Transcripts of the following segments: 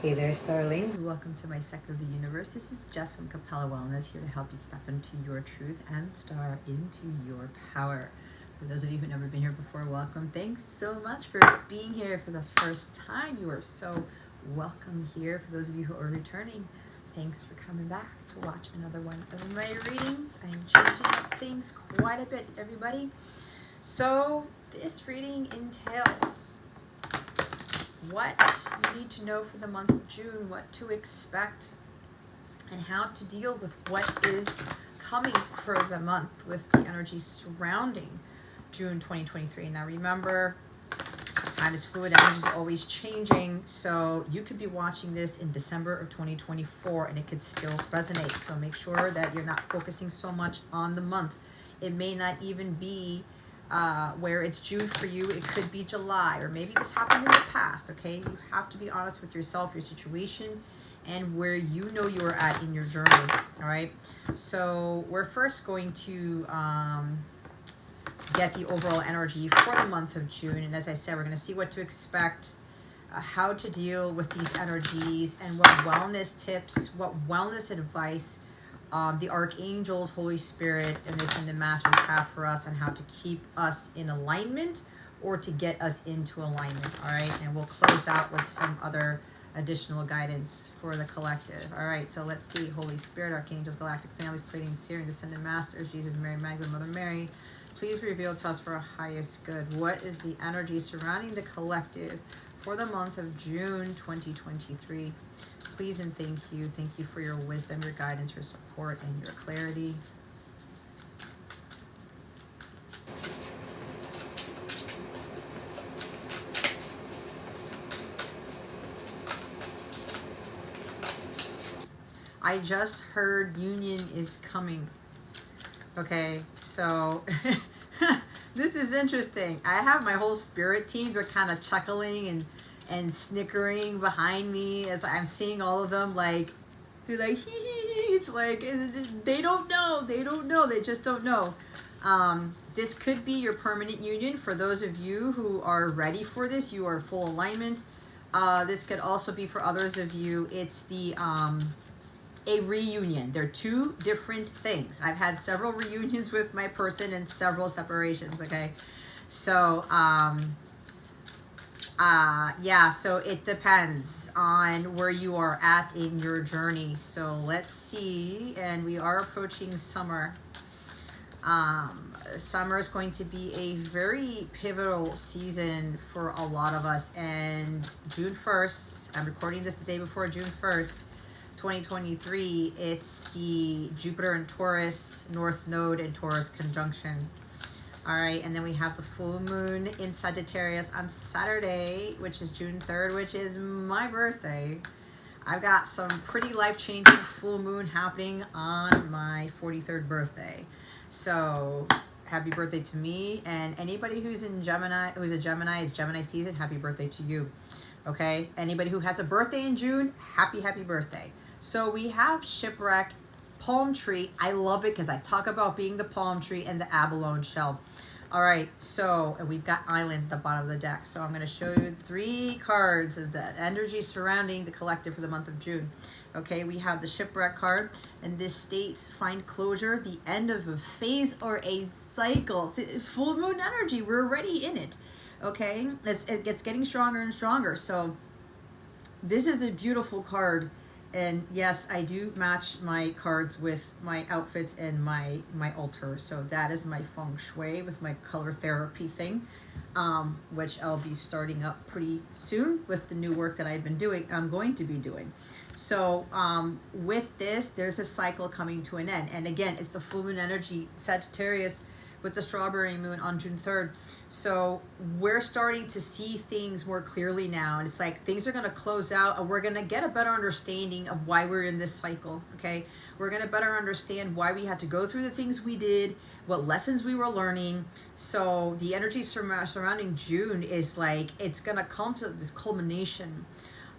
Hey there, starlings. Welcome to my sector of the universe. This is Jess from Capella Wellness, here to help you step into your truth and star into your power. For those of you who've never been here before, welcome. Thanks so much for being here for the first time. You are so welcome here. For those of you who are returning, thanks for coming back to watch another one of my readings. I am changing up things quite a bit, everybody. So this reading entails what you need to know for the month of June, what to expect, and how to deal with what is coming for the month with the energy surrounding June 2023. Now remember, time is fluid, energy is always changing, so you could be watching this in December of 2024 and it could still resonate. So make sure that you're not focusing so much on the month. It may not even be where it's June for you. It could be July, or maybe this happened in the past. Okay, you have to be honest with yourself, your situation, and where you know you're at in your journey. All right, so we're first going to get the overall energy for the month of June, and as I said, we're going to see what to expect, how to deal with these energies, and what wellness tips, what wellness advice the Archangels, Holy Spirit, and the Ascended Masters have for us on how to keep us in alignment or to get us into alignment. All right, and we'll close out with some other additional guidance for the collective. All right, so let's see. Holy Spirit, Archangels, Galactic Families, Pleading, Seering, Descended Masters, Jesus, Mary, Magdalene, Mother Mary, please reveal to us for our highest good. What is the energy surrounding the collective for the month of June 2023? Please and thank you. Thank you for your wisdom, your guidance, your support, and your clarity. I just heard union is coming. Okay, so this is interesting. I have my whole spirit team. They're kind of chuckling and snickering behind me as I'm seeing all of them, like they're like hee hee hee. It's like they don't know, they just don't know. This could be your permanent union for those of you who are ready for this. You are full alignment. This could also be for others of you. It's the a reunion. They're two different things. I've had several reunions with my person and several separations. Okay, so yeah, so it depends on where you are at in your journey. So let's see, and we are approaching summer. Summer is going to be a very pivotal season for a lot of us, and June 1st, I'm recording this the day before June 1st, 2023, it's the Jupiter and Taurus North Node and Taurus conjunction. All right, and then we have the full moon in Sagittarius on Saturday, which is June 3rd, which is my birthday. I've got some pretty life-changing full moon happening on my 43rd birthday. So happy birthday to me, and anybody who's in Gemini, who's a Gemini, it's Gemini season, happy birthday to you. Okay, anybody who has a birthday in June, happy birthday. So we have shipwreck, palm tree. I love it because I talk about being the palm tree and the abalone shell. All right, so and we've got island at the bottom of the deck. So I'm going to show you 3 cards of the energy surrounding the collective for the month of June. Okay, we have the shipwreck card, and this states find closure, the end of a phase or a cycle. See, full moon energy, we're already in it. Okay, it gets getting stronger and stronger. So this is a beautiful card. And yes, I do match my cards with my outfits and my altar. So that is my feng shui with my color therapy thing, which I'll be starting up pretty soon with the new work that I'm going to be doing. So with this, there's a cycle coming to an end. And again, it's the full moon energy, Sagittarius, with the strawberry moon on June 3rd. So we're starting to see things more clearly now. And it's like things are going to close out, and we're going to get a better understanding of why we're in this cycle. Okay, we're going to better understand why we had to go through the things we did, what lessons we were learning. So the energy surrounding June is like, it's going to come to this culmination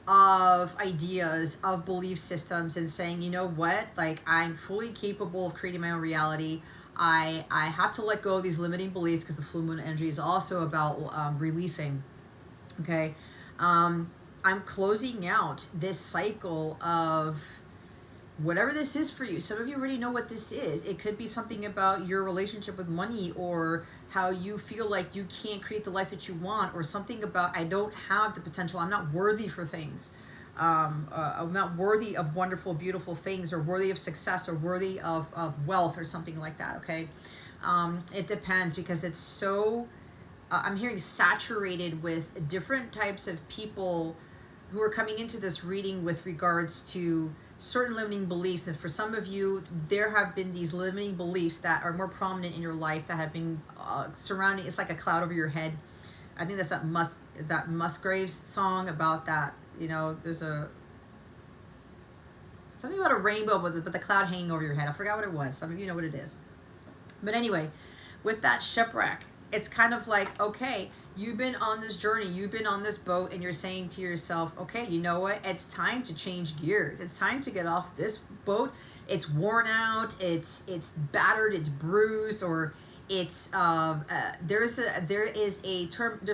of ideas, of belief systems, and saying, you know what, like I'm fully capable of creating my own reality. I have to let go of these limiting beliefs, because the full moon energy is also about releasing. Okay, I'm closing out this cycle of whatever this is for you. Some of you already know what this is. It could be something about your relationship with money, or how you feel like you can't create the life that you want, or something about I don't have the potential, I'm not worthy for things. I'm not worthy of wonderful, beautiful things, or worthy of success, or worthy of wealth, or something like that, okay? It depends, because it's so, I'm hearing saturated with different types of people who are coming into this reading with regards to certain limiting beliefs. And for some of you, there have been these limiting beliefs that are more prominent in your life that have been surrounding, it's like a cloud over your head. I think that's that Musgraves song about that, you know, there's a something about a rainbow but the cloud hanging over your head. I forgot what it was. Some of you know what it is. But anyway, with that shipwreck, it's kind of like, okay, you've been on this journey, you've been on this boat, and you're saying to yourself, okay, you know what? It's time to change gears. It's time to get off this boat. It's worn out, it's battered, it's bruised, or it's there's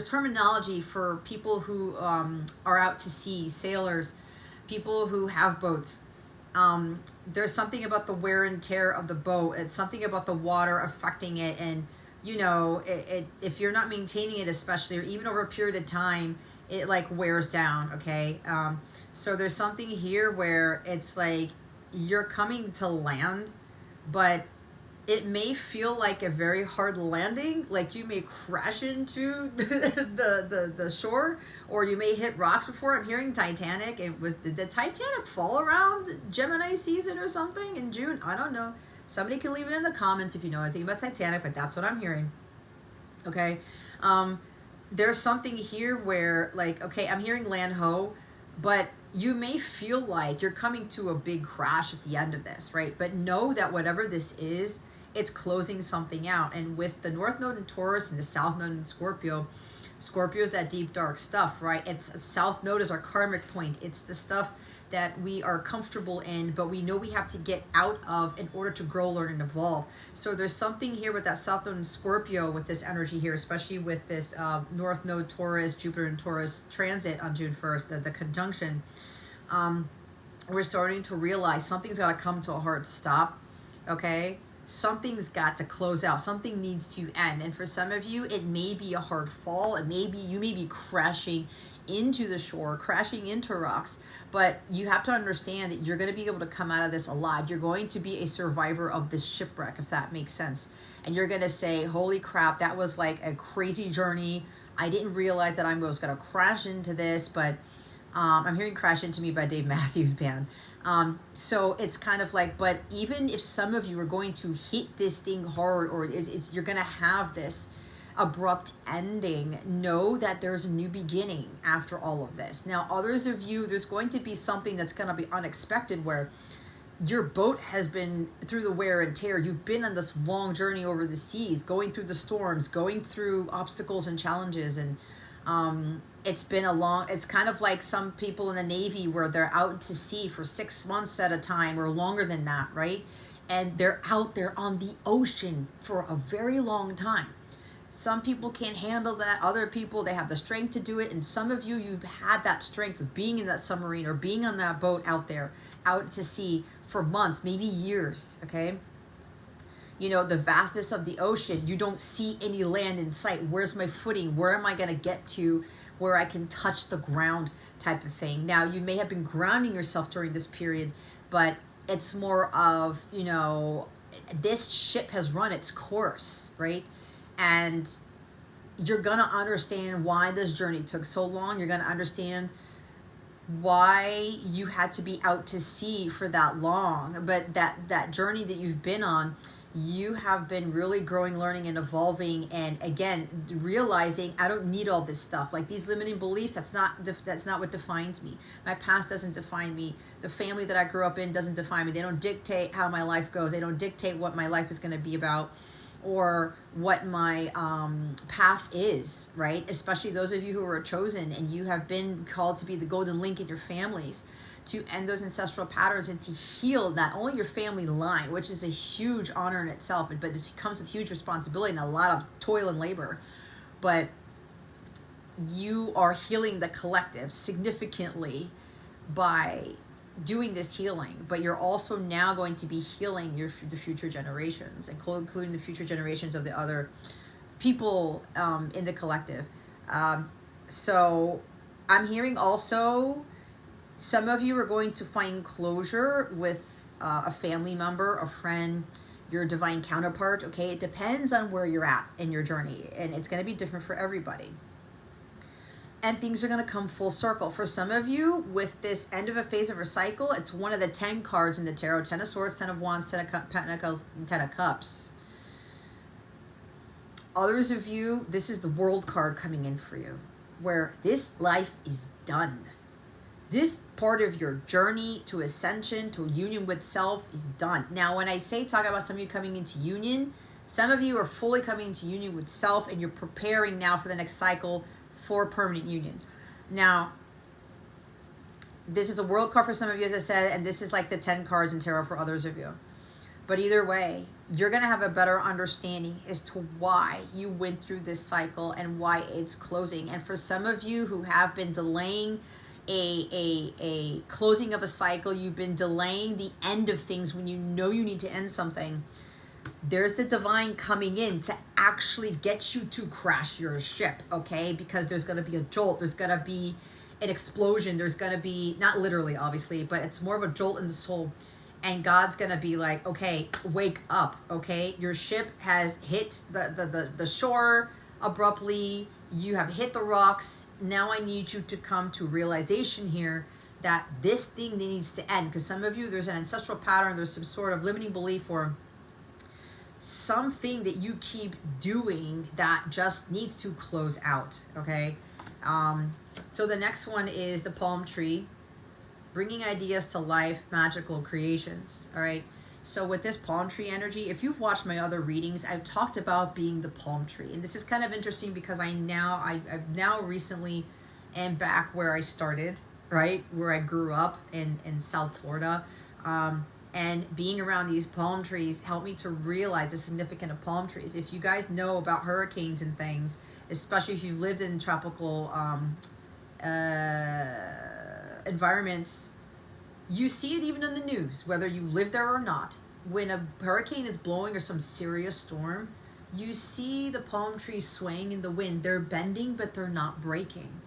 terminology for people who are out to sea, sailors, people who have boats. There's something about the wear and tear of the boat. It's something about the water affecting it, and you know, if you're not maintaining it, especially, or even over a period of time, it like wears down, okay? So there's something here where it's like you're coming to land, but it may feel like a very hard landing, like you may crash into the shore, or you may hit rocks before. I'm hearing Titanic. Did the Titanic fall around Gemini season or something in June? I don't know. Somebody can leave it in the comments if you know anything about Titanic, but that's what I'm hearing. Okay. There's something here where, like, okay, I'm hearing land ho, but you may feel like you're coming to a big crash at the end of this, right? But know that whatever this is, it's closing something out. And with the North Node in Taurus and the South Node in Scorpio, Scorpio is that deep, dark stuff, right? It's South Node is our karmic point. It's the stuff that we are comfortable in, but we know we have to get out of in order to grow, learn, and evolve. So there's something here with that South Node in Scorpio, with this energy here, especially with this North Node Taurus, Jupiter and Taurus transit on June 1st, the conjunction. We're starting to realize something's got to come to a hard stop, okay? Something's got to close out. Something needs to end. And for some of you, it may be a hard fall. It may be, you may be crashing into the shore, crashing into rocks, but you have to understand that you're going to be able to come out of this alive. You're going to be a survivor of this shipwreck, if that makes sense. And you're going to say, holy crap, that was like a crazy journey. I didn't realize that I was going to crash into this, but I'm hearing Crash Into Me by Dave Matthews Band. So it's kind of like, but even if some of you are going to hit this thing hard, or you're going to have this abrupt ending, know that there's a new beginning after all of this. Now, others of you, there's going to be something that's going to be unexpected, where your boat has been through the wear and tear. You've been on this long journey over the seas, going through the storms, going through obstacles and challenges, and it's been it's kind of like some people in the Navy where they're out to sea for 6 months at a time, or longer than that, right? And they're out there on the ocean for a very long time. Some people can't handle that. Other people, they have the strength to do it. And some of you, you've had that strength of being in that submarine or being on that boat out there, out to sea for months, maybe years, okay? You know, the vastness of the ocean, you don't see any land in sight. Where's my footing? Where am I going to get to where I can touch the ground type of thing? Now, you may have been grounding yourself during this period, but it's more of, you know, this ship has run its course, right? And you're going to understand why this journey took so long. You're going to understand why you had to be out to sea for that long. But that journey that you've been on, you have been really growing, learning, and evolving. And again, realizing I don't need all this stuff. Like these limiting beliefs, that's not what defines me. My past doesn't define me. The family that I grew up in doesn't define me. They don't dictate how my life goes. They don't dictate what my life is going to be about, or what my path is, right? Especially those of you who are chosen and you have been called to be the golden link in your families, to end those ancestral patterns and to heal not only your family line, which is a huge honor in itself, but it comes with huge responsibility and a lot of toil and labor. But you are healing the collective significantly by doing this healing, but you're also now going to be healing the future generations, including the future generations of the other people in the collective. So I'm hearing also some of you are going to find closure with a family member, a friend, your divine counterpart. Okay, it depends on where you're at in your journey, and it's going to be different for everybody. And things are going to come full circle. For some of you, with this end of a phase of a cycle, it's one of the 10 cards in the tarot: 10 of Swords, 10 of Wands, 10 of Pentacles, and 10 of Cups. Others of you, this is the World card coming in for you, where this life is done. This part of your journey to ascension, to union with self, is done. Now, when I say talk about some of you coming into union, some of you are fully coming into union with self, and you're preparing now for the next cycle for permanent union. Now, this is a World card for some of you, as I said, and this is like the 10 cards in tarot for others of you. But either way, you're going to have a better understanding as to why you went through this cycle and why it's closing. And for some of you who have been delaying a closing of a cycle, you've been delaying the end of things when you know you need to end something, there's the divine coming in to actually get you to crash your ship, okay? Because there's going to be a jolt, there's going to be an explosion, there's going to be, not literally obviously, but it's more of a jolt in the soul. And God's going to be like, okay, wake up, okay? Your ship has hit the shore abruptly. You have hit the rocks. Now I need you to come to realization here that this thing needs to end. Because some of you, there's an ancestral pattern, there's some sort of limiting belief or something that you keep doing that just needs to close out, okay? So the next one is the palm tree, bringing ideas to life, magical creations, all right? So with this palm tree energy, if you've watched my other readings, I've talked about being the palm tree. And this is kind of interesting because I've now recently am back where I started, right? Where I grew up in South Florida. And being around these palm trees helped me to realize the significance of palm trees. If you guys know about hurricanes and things, especially if you've lived in tropical environments, you see it even in the news, whether you live there or not. When a hurricane is blowing or some serious storm, you see the palm trees swaying in the wind. They're bending, but they're not breaking.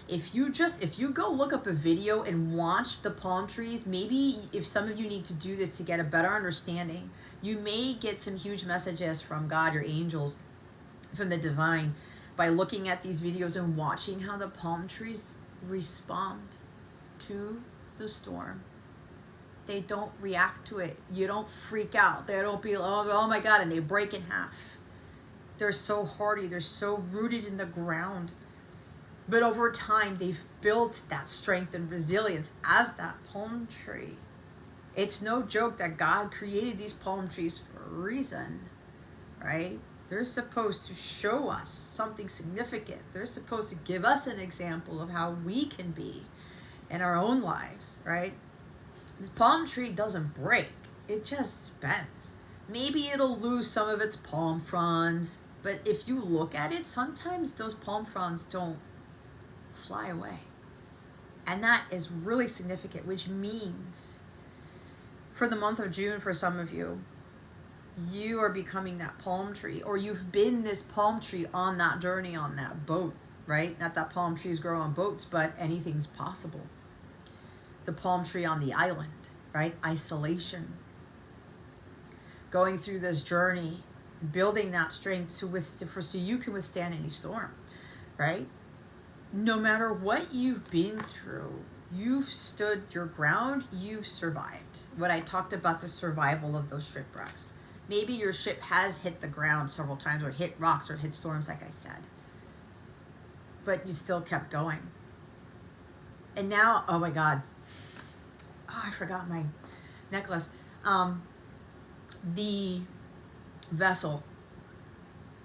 If you go look up a video and watch the palm trees, maybe if some of you need to do this to get a better understanding, you may get some huge messages from God, your angels, from the divine, by looking at these videos and watching how the palm trees respond to the storm. They don't react to it. You don't freak out. They don't be, oh my God, and they break in half. They're so hardy. They're so rooted in the ground. But over time, they've built that strength and resilience as that palm tree. It's no joke that God created these palm trees for a reason, right? They're supposed to show us something significant. They're supposed to give us an example of how we can be in our own lives, right? This palm tree doesn't break. It just bends. Maybe it'll lose some of its palm fronds, but if you look at it, sometimes those palm fronds don't fly away. And that is really significant, which means for the month of June, for some of you, you are becoming that palm tree, or you've been this palm tree on that journey, on that boat, right? Not that palm trees grow on boats, but anything's possible. The palm tree on the island, right? Isolation. Going through this journey, building that strength so you can withstand any storm, right? No matter what you've been through, you've stood your ground, you've survived. What I talked about, the survival of those shipwrecks. Maybe your ship has hit the ground several times, or hit rocks, or hit storms, like I said. But you still kept going. And now, oh my God. Oh, I forgot my necklace. The vessel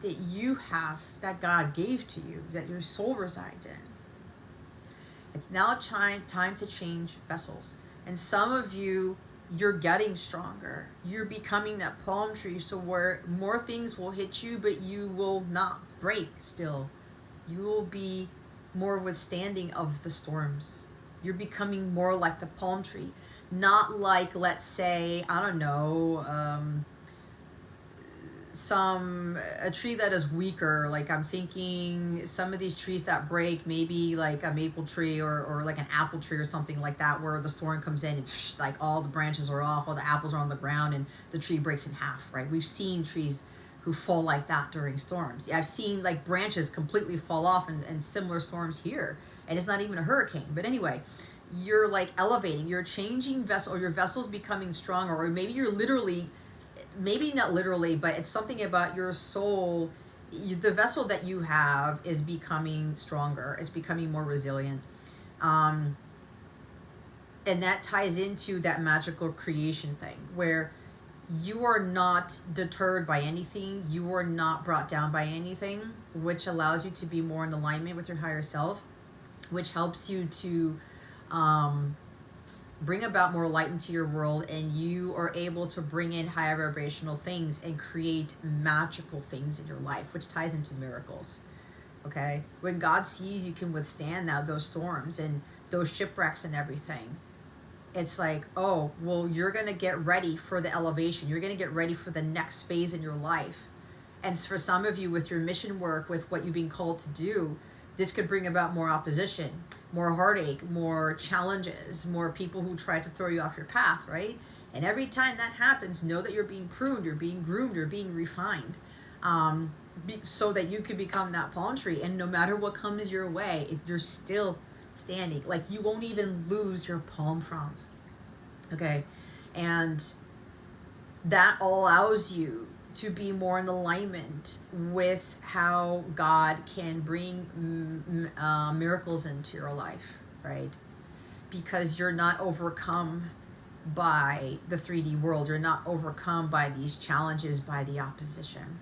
that you have, that God gave to you, that your soul resides in. It's now time to change vessels. And some of you, you're getting stronger. You're becoming that palm tree, so where more things will hit you, but you will not break still. You will be more withstanding of the storms. You're becoming more like the palm tree. Not like, let's say, I don't know, a tree that is weaker. Like, I'm thinking some of these trees that break, maybe like a maple tree or like an apple tree or something like that, where the storm comes in and like all the branches are off, all the apples are on the ground, and the tree breaks in half, right? We've seen trees who fall like that during storms. I've seen like branches completely fall off in similar storms here, and it's not even a hurricane. But anyway, you're like elevating, you're changing vessel, or your vessel's becoming stronger, or maybe you're literally, maybe not literally, but it's something about your soul. The vessel that you have is becoming stronger. It's becoming more resilient. And that ties into that magical creation thing where you are not deterred by anything. You are not brought down by anything, which allows you to be more in alignment with your higher self, which helps you to bring about more light into your world, and you are able to bring in higher vibrational things and create magical things in your life, which ties into miracles. Okay, when God sees you can withstand those storms and those shipwrecks and everything, it's like, oh, well, you're going to get ready for the elevation. You're going to get ready for the next phase in your life. And for some of you, with your mission work, with what you've been called to do, this could bring about more opposition, more heartache, more challenges, more people who try to throw you off your path, right? And every time that happens, know that you're being pruned, you're being groomed, you're being refined, so that you can become that palm tree. And no matter what comes your way, if you're still standing, like you won't even lose your palm fronds. Okay? And that allows you to be more in alignment with how God can bring miracles into your life, right? Because you're not overcome by the 3D world. You're not overcome by these challenges, by the opposition.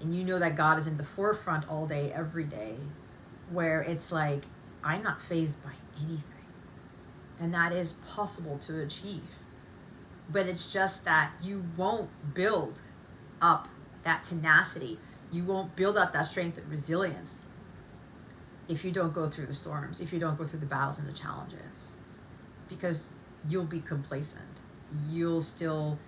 And you know that God is in the forefront all day, every day, where it's like, I'm not fazed by anything. And that is possible to achieve. But it's just that you won't build up that tenacity. You won't build up that strength and resilience if you don't go through the storms, if you don't go through the battles and the challenges. Because you'll be complacent. You'll still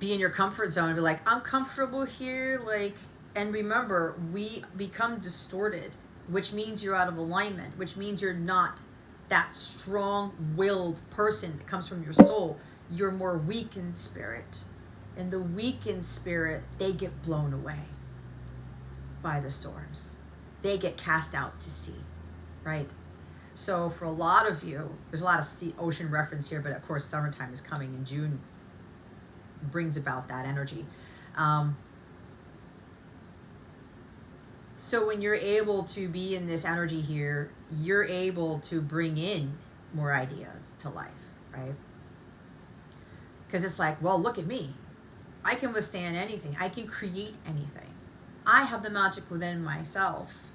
be in your comfort zone and be like, I'm comfortable here. Like, and remember, we become distorted, which means you're out of alignment, which means you're not that strong-willed person that comes from your soul. You're more weak in spirit. And the weak in spirit, they get blown away by the storms. They get cast out to sea, right? So for a lot of you, there's a lot of ocean reference here, but of course summertime is coming, and June brings about that energy. So when you're able to be in this energy here, you're able to bring in more ideas to life, right? Because it's like, well, look at me. I can withstand anything. I can create anything. I have the magic within myself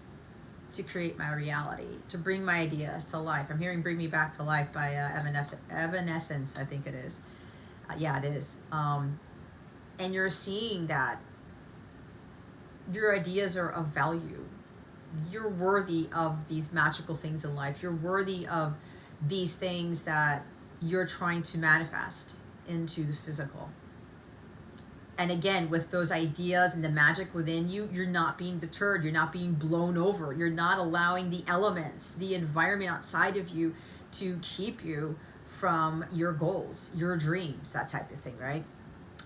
to create my reality, to bring my ideas to life. I'm hearing Bring Me Back to Life by Evanescence, I think it is. Yeah, it is. And you're seeing that your ideas are of value. You're worthy of these magical things in life. You're worthy of these things that you're trying to manifest into the physical. And again, with those ideas and the magic within you, you're not being deterred. You're not being blown over. You're not allowing the elements, the environment outside of you to keep you from your goals, your dreams, that type of thing, right?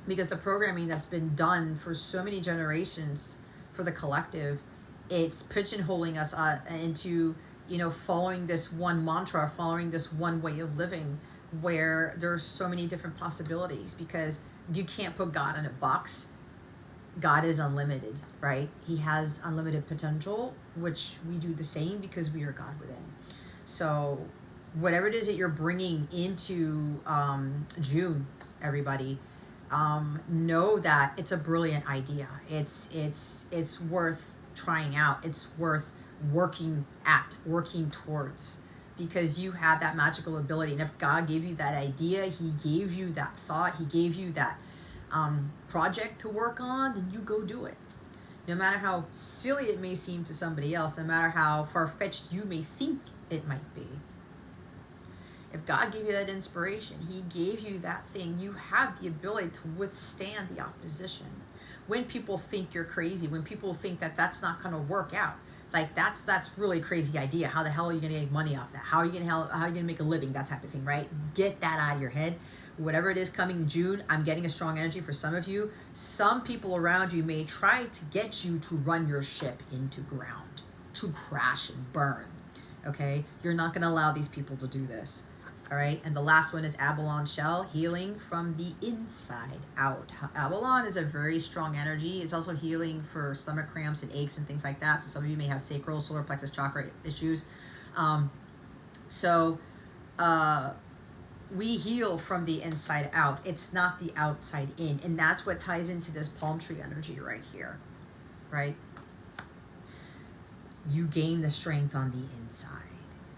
Because the programming that's been done for so many generations for the collective, it's pigeonholing us into, following this one mantra, following this one way of living, where there's so many different possibilities, because you can't put God in a box. God is unlimited, right? He has unlimited potential, which we do the same because we are God within. So whatever it is that you're bringing into June, everybody, know that it's a brilliant idea. It's worth trying out. It's worth working towards, because you have that magical ability. And if God gave you that idea, he gave you that thought, he gave you that project to work on, then you go do it. No matter how silly it may seem to somebody else, no matter how far-fetched you may think it might be, if God gave you that inspiration, he gave you that thing, you have the ability to withstand the opposition. When people think you're crazy, when people think that that's not going to work out, like that's really a crazy idea. How the hell are you going to make money off that? How are you going to make a living? That type of thing, right? Get that out of your head. Whatever it is coming in June, I'm getting a strong energy for some of you. Some people around you may try to get you to run your ship into ground, to crash and burn. Okay? You're not going to allow these people to do this. All right, and the last one is Abalone Shell, healing from the inside out. Abalone is a very strong energy. It's also healing for stomach cramps and aches and things like that. So some of you may have sacral, solar plexus chakra issues. We heal from the inside out. It's not the outside in. And that's what ties into this palm tree energy right here, right? You gain the strength on the inside.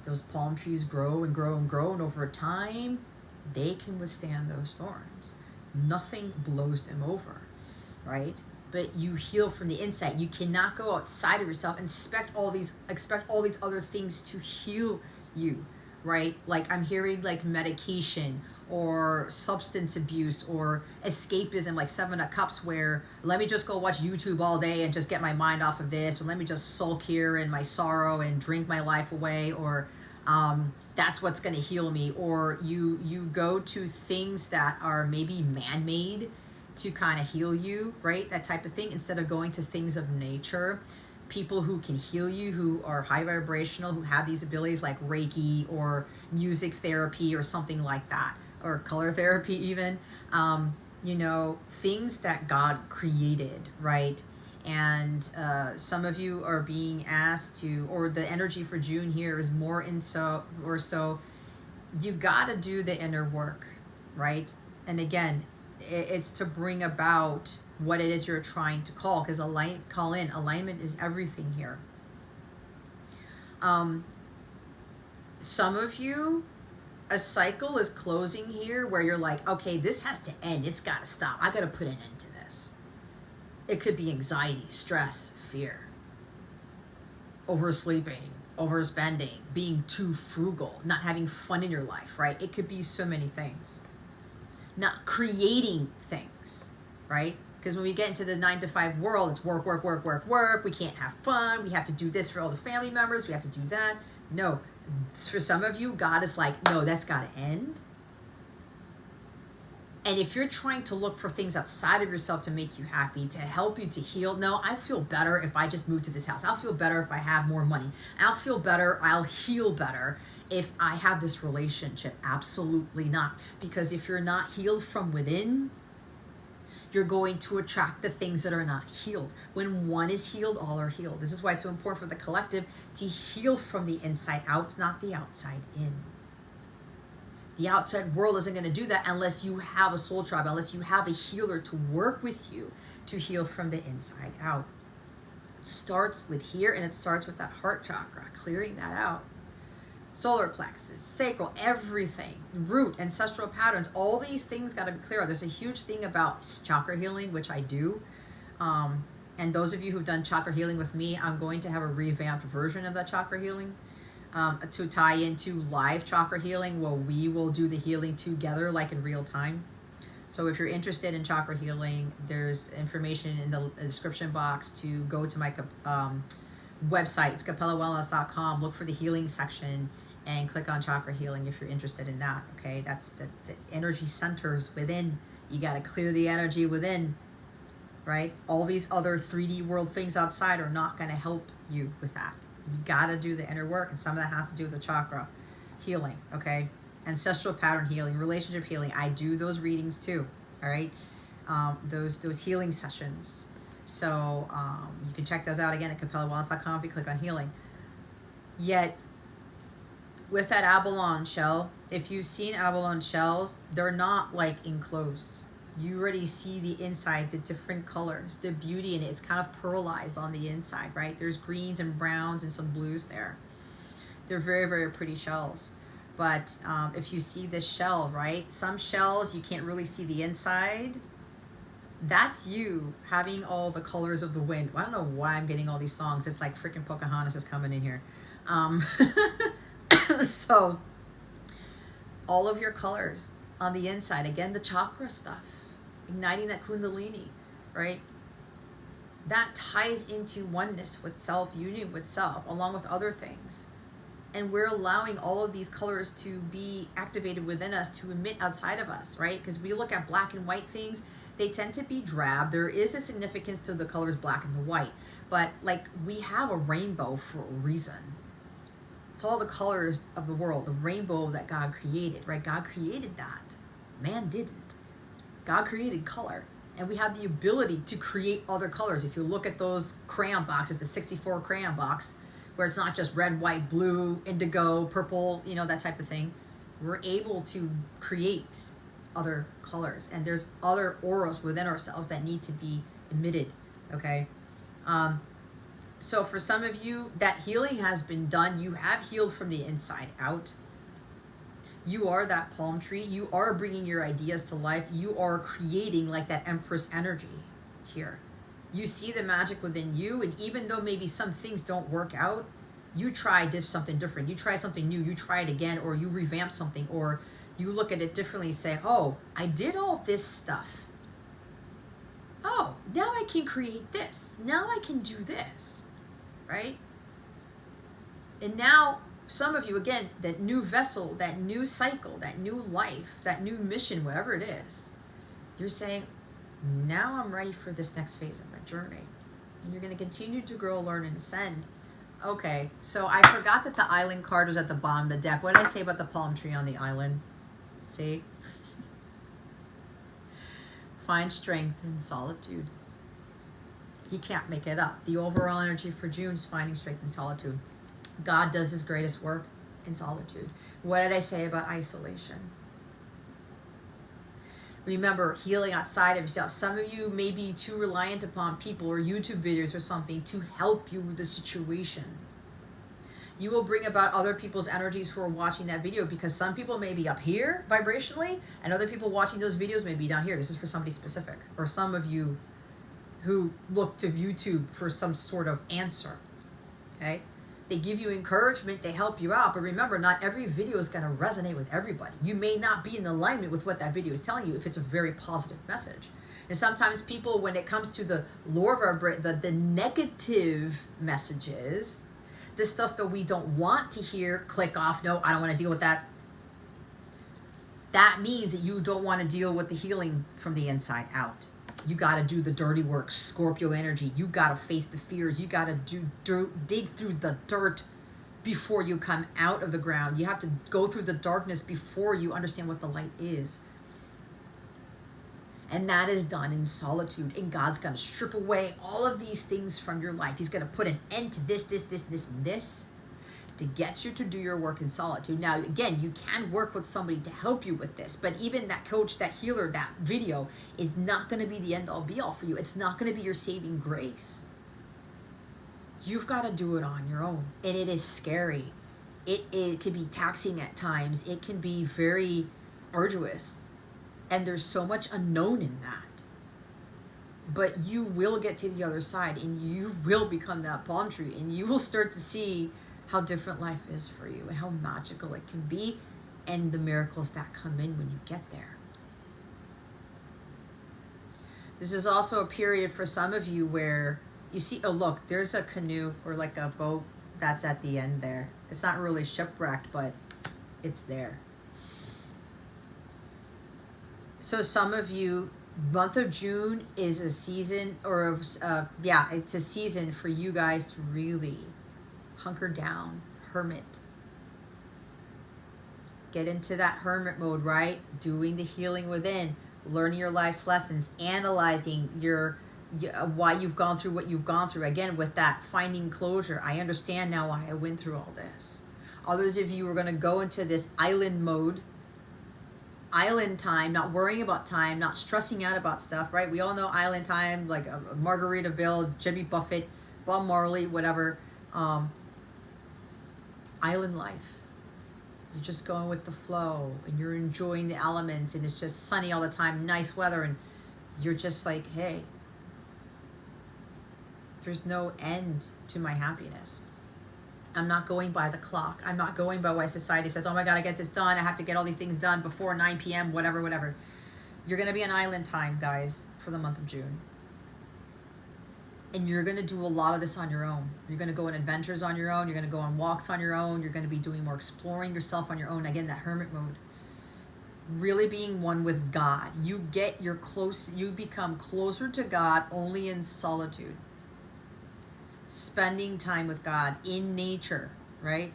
Those palm trees grow and grow and grow, and over time, they can withstand those storms. Nothing blows them over, right? But you heal from the inside. You cannot go outside of yourself and expect all these other things to heal you, right? Like I'm hearing like medication or substance abuse or escapism, like Seven of Cups, where let me just go watch YouTube all day and just get my mind off of this, or let me just sulk here in my sorrow and drink my life away, or that's what's going to heal me. Or you go to things that are maybe man-made to kind of heal you, right? That type of thing, instead of going to things of nature. People who can heal you, who are high vibrational, who have these abilities like Reiki or music therapy or something like that, or color therapy even, things that God created, right? And some of you are being asked to, or the energy for June here is more so you got to do the inner work, right? And again, it's to bring about what it is you're trying to call, because alignment is everything here. Some of you, a cycle is closing here where you're like, okay, this has to end. It's got to stop. I got to put an end to this. It could be anxiety, stress, fear, oversleeping, overspending, being too frugal, not having fun in your life, right? It could be so many things. Not creating things, right? Because when we get into the 9-to-5 world, it's work, work, work, work, work. We can't have fun. We have to do this for all the family members. We have to do that. No. For some of you, God is like, no, that's got to end. And if you're trying to look for things outside of yourself to make you happy, to help you to heal, no, I feel better if I just move to this house. I'll feel better if I have more money. I'll feel better, I'll heal better if I have this relationship. Absolutely not. Because if you're not healed from within, you're going to attract the things that are not healed. When one is healed, all are healed. This is why it's so important for the collective to heal from the inside out, not the outside in. The outside world isn't going to do that unless you have a soul tribe, unless you have a healer to work with you to heal from the inside out. It starts with here, and it starts with that heart chakra, clearing that out. Solar plexus, sacral, everything, root, ancestral patterns, all these things got to be clear. There's a huge thing about chakra healing, which I do. And those of you who've done chakra healing with me, I'm going to have a revamped version of that chakra healing. To tie into live chakra healing, where we will do the healing together, like in real time. So if you're interested in chakra healing, there's information in the description box to go to my website. It's capellawellness.com. Look for the healing section and click on chakra healing if you're interested in that. Okay, that's the energy centers within. You got to clear the energy within, right? All these other 3D world things outside are not going to help you with that. You got to do the inner work, and some of that has to do with the chakra healing, okay? Ancestral pattern healing, relationship healing. I do those readings too, all right? Those healing sessions. So you can check those out again at capellawellness.com if you click on healing. Yet, with that abalone shell, if you've seen abalone shells, they're not like enclosed. You already see the inside, the different colors, the beauty in it. It's kind of pearlized on the inside, right? There's greens and browns and some blues there. They're very, very pretty shells. But if you see this shell, right? Some shells, you can't really see the inside. That's you having all the colors of the wind. I don't know why I'm getting all these songs. It's like freaking Pocahontas is coming in here. Um, so all of your colors on the inside, again, the chakra stuff, igniting that kundalini, right? That ties into oneness with self, union with self, along with other things. And we're allowing all of these colors to be activated within us, to emit outside of us, right? Because we look at black and white things, they tend to be drab. There is a significance to the colors black and the white, but like we have a rainbow for a reason. It's all the colors of the world, the rainbow that God created, right? God created that. Man didn't. God created color. And we have the ability to create other colors. If you look at those crayon boxes, the 64 crayon box, where it's not just red, white, blue, indigo, purple, you know, that type of thing, we're able to create other colors. And there's other auras within ourselves that need to be emitted, okay? So for some of you, that healing has been done. You have healed from the inside out. You are that palm tree. You are bringing your ideas to life. You are creating like that Empress energy here. You see the magic within you, and even though maybe some things don't work out, you try something different. You try something new. You try it again, or you revamp something, or you look at it differently and say, oh, I did all this stuff. Oh, now I can create this. Now I can do this, right? And now some of you, again, that new vessel, that new cycle, that new life, that new mission, whatever it is, you're saying, now I'm ready for this next phase of my journey. And you're going to continue to grow, learn, and ascend. Okay, so I forgot that the island card was at the bottom of the deck. What did I say about the palm tree on the island? See? Find strength in solitude. You can't make it up. The overall energy for June is finding strength in solitude. God does his greatest work in solitude. What did I say about isolation? Remember, healing outside of yourself. Some of you may be too reliant upon people or YouTube videos or something to help you with the situation. You will bring about other people's energies who are watching that video, because some people may be up here vibrationally and other people watching those videos may be down here. This is for somebody specific, or some of you who look to YouTube for some sort of answer. Okay? They give you encouragement, they help you out, but remember, not every video is going to resonate with everybody. You may not be in alignment with what that video is telling you if it's a very positive message. And sometimes people, when it comes to the lower the negative messages, the stuff that we don't want to hear, click off, no, I don't want to deal with that. That means that you don't want to deal with the healing from the inside out. You got to do the dirty work, Scorpio energy. You got to face the fears. You got to dig through the dirt before you come out of the ground. You have to go through the darkness before you understand what the light is. And that is done in solitude. And God's going to strip away all of these things from your life. He's going to put an end to this, and this to get you to do your work in solitude. Now, again, you can work with somebody to help you with this, but even that coach, that healer, that video is not going to be the end all be all for you. It's not going to be your saving grace. You've got to do it on your own. And it is scary. It can be taxing at times. It can be very arduous. And there's so much unknown in that. But you will get to the other side, and you will become that palm tree, and you will start to see how different life is for you and how magical it can be, and the miracles that come in when you get there. This is also a period for some of you where you see, oh look, there's a canoe or like a boat that's at the end there. It's not really shipwrecked, but it's there. So some of you, month of June is a season, or it's a season for you guys to really hunker down, hermit. Get into that hermit mode, right? Doing the healing within, learning your life's lessons, analyzing why you've gone through what you've gone through. Again, with that finding closure. I understand now why I went through all this. Others of you are going to go into this island mode, island time, not worrying about time, not stressing out about stuff, right? We all know island time, like Margaritaville, Jimmy Buffett, Bob Marley, whatever. Island life. You're just going with the flow, and you're enjoying the elements, and it's just sunny all the time, nice weather, and you're just like, hey, there's no end to my happiness. I'm not going by the clock. I'm not going by why society says, oh my God, I get this done. I have to get all these things done before 9 p.m., whatever, whatever. You're going to be on island time, guys, for the month of June. And you're going to do a lot of this on your own. You're going to go on adventures on your own. You're going to go on walks on your own. You're going to be doing more exploring yourself on your own. Again, that hermit mode. Really being one with God. You become closer to God only in solitude. Spending time with God in nature, right?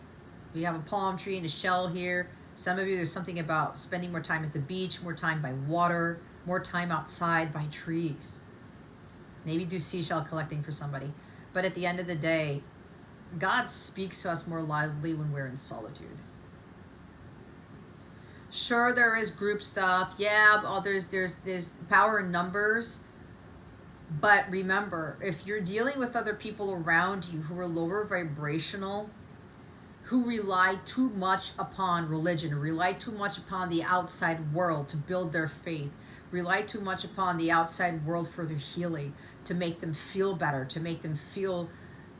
We have a palm tree and a shell here. Some of you, there's something about spending more time at the beach, more time by water, more time outside by trees. Maybe do seashell collecting for somebody. But at the end of the day, God speaks to us more loudly when we're in solitude. Sure, there is group stuff. Yeah, there's power in numbers. But remember, if you're dealing with other people around you who are lower vibrational, who rely too much upon religion, rely too much upon the outside world to build their faith, rely too much upon the outside world for their healing, to make them feel better, to make them feel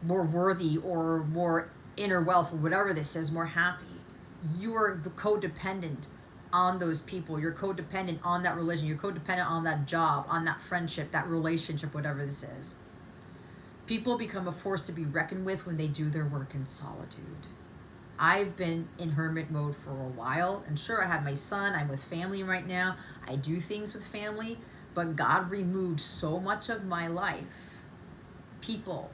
more worthy or more inner wealth or whatever this is, more happy, you are codependent on those people. You're codependent on that religion. You're codependent on that job, on that friendship, that relationship, whatever this is. People become a force to be reckoned with when they do their work in solitude. I've been in hermit mode for a while, and sure, I have my son. I'm with family right now. I do things with family, but God removed so much of my life. People,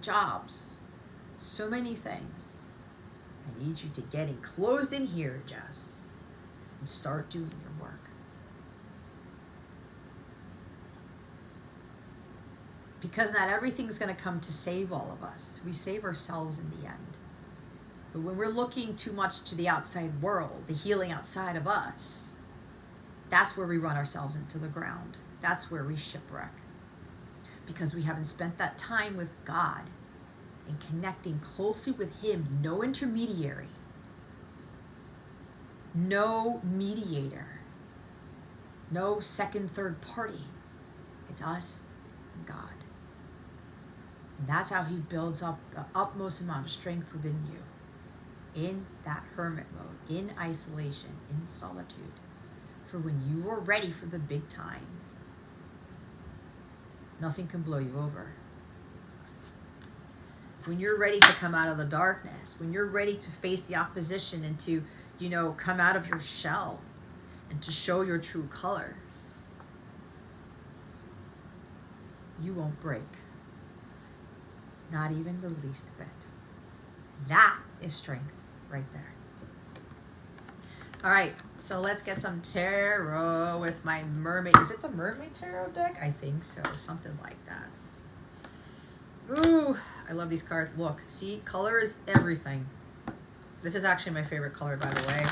jobs, so many things. I need you to get enclosed in here, Jess. And start doing your work. Because not everything's going to come to save all of us. We save ourselves in the end. But when we're looking too much to the outside world, the healing outside of us, that's where we run ourselves into the ground. That's where we shipwreck. Because we haven't spent that time with God and connecting closely with Him, no intermediary. No mediator, no second, third party. It's us and God. And that's how He builds up the utmost amount of strength within you. In that hermit mode, in isolation, in solitude. For when you are ready for the big time, nothing can blow you over. When you're ready to come out of the darkness, when you're ready to face the opposition and to come out of your shell and to show your true colors, you won't break. Not even the least bit. That is strength right there. All right, so let's get some tarot with my mermaid. Is it the mermaid tarot deck? I think so, something like that. Ooh, I love these cards. Look, see, color is everything. This is actually my favorite color, by the way.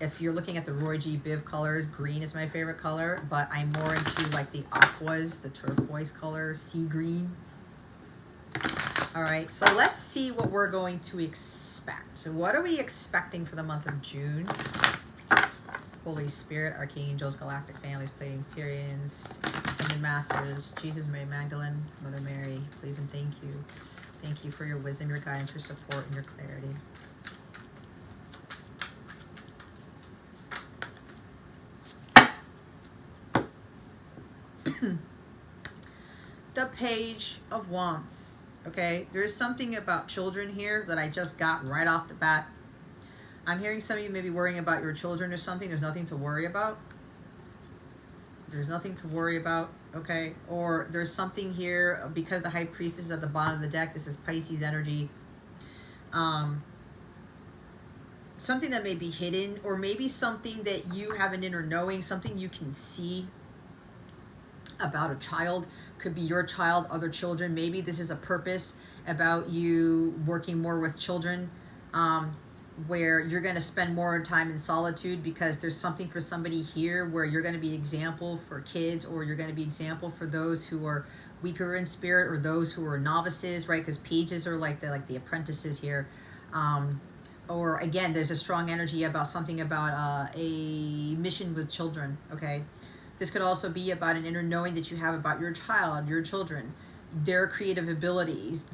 If you're looking at the Roy G. Biv colors, green is my favorite color, but I'm more into like the aquas, the turquoise colors, sea green. All right, so let's see what we're going to expect. So what are we expecting for the month of June? Holy Spirit, Archangels, Galactic Families, Pleiadian Syrians, Ascended Masters, Jesus, Mary Magdalene, Mother Mary, please and thank you. Thank you for your wisdom, your guidance, your support, and your clarity. The Page of Wands. Okay, there's something about children here that I just got right off the bat. I'm hearing some of you may be worrying about your children or something. There's nothing to worry about. There's nothing to worry about, okay? Or there's something here, because the High Priestess is at the bottom of the deck. This is Pisces energy. Something that may be hidden, or maybe something that you have an inner knowing, something you can see about a child. Could be your child, other children. Maybe this is a purpose about you working more with children, where you're going to spend more time in solitude, because there's something for somebody here where you're going to be example for kids, or you're going to be example for those who are weaker in spirit, or those who are novices, right? Because pages are like the apprentices here. Or again, there's a strong energy about something about a mission with children, okay? This could also be about an inner knowing that you have about your child, your children, their creative abilities,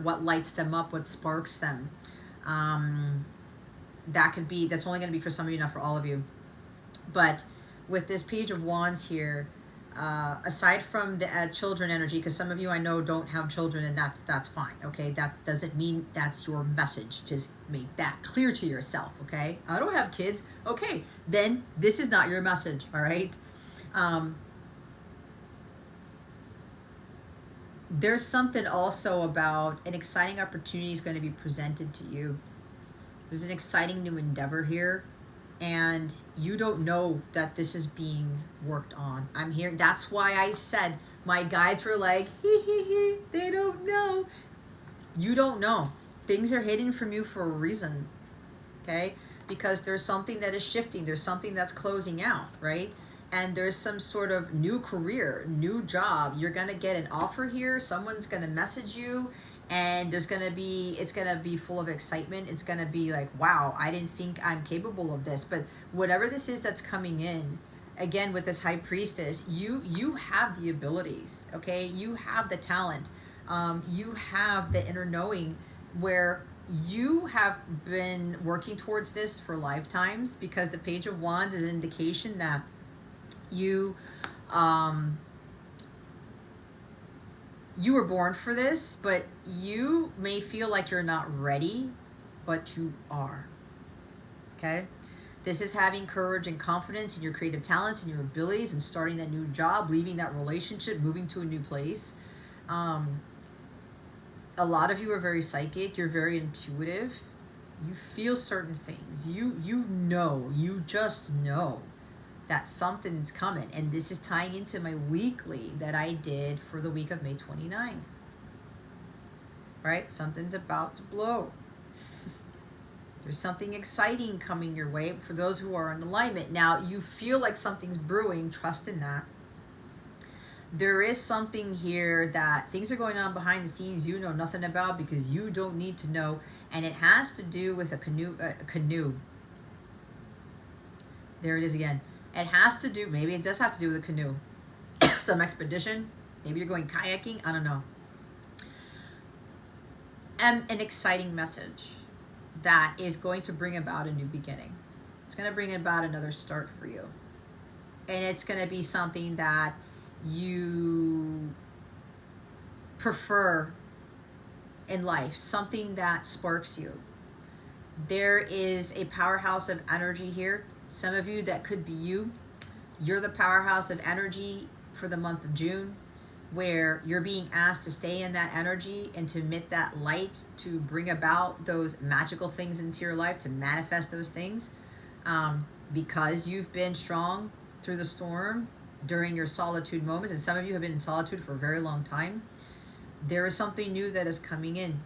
what lights them up, what sparks them. That's only going to be for some of you, not for all of you. But with this Page of Wands here, aside from the children energy, because some of you I know don't have children, and that's fine, okay? That doesn't mean that's your message. Just make that clear to yourself, okay? I don't have kids. Okay, then this is not your message, all right? There's something also about an exciting opportunity is going to be presented to you. There's an exciting new endeavor here, and you don't know that this is being worked on. I'm here. That's why I said my guides were like, they don't know. You don't know. Things are hidden from you for a reason, okay? Because there's something that is shifting. There's something that's closing out, right? And there's some sort of new career, new job. You're going to get an offer here. Someone's going to message you, and it's going to be full of excitement. It's going to be like, wow, I didn't think I'm capable of this. But whatever this is that's coming in, again, with this High Priestess, you have the abilities, okay? You have the talent. You have the inner knowing where you have been working towards this for lifetimes, because the Page of Wands is an indication that you were born for this, but you may feel like you're not ready, but you are, okay? This is having courage and confidence in your creative talents and your abilities, and starting that new job, leaving that relationship, moving to a new place. A lot of you are very psychic. You're very intuitive. You feel certain things. You just know that something's coming. And this is tying into my weekly that I did for the week of May 29th. Right? Something's about to blow. There's something exciting coming your way for those who are in alignment. Now, you feel like something's brewing. Trust in that. There is something here that things are going on behind the scenes you know nothing about, because you don't need to know. And it has to do with a canoe. There it is again. It has to do, maybe it does have to do with a canoe. Some expedition. Maybe you're going kayaking. I don't know. And an exciting message that is going to bring about a new beginning. It's going to bring about another start for you. And it's going to be something that you prefer in life. Something that sparks you. There is a powerhouse of energy here. Some of you, that could be you. You're the powerhouse of energy for the month of June, where you're being asked to stay in that energy and to emit that light, to bring about those magical things into your life, to manifest those things, because you've been strong through the storm during your solitude moments. And some of you have been in solitude for a very long time. There is something new that is coming in.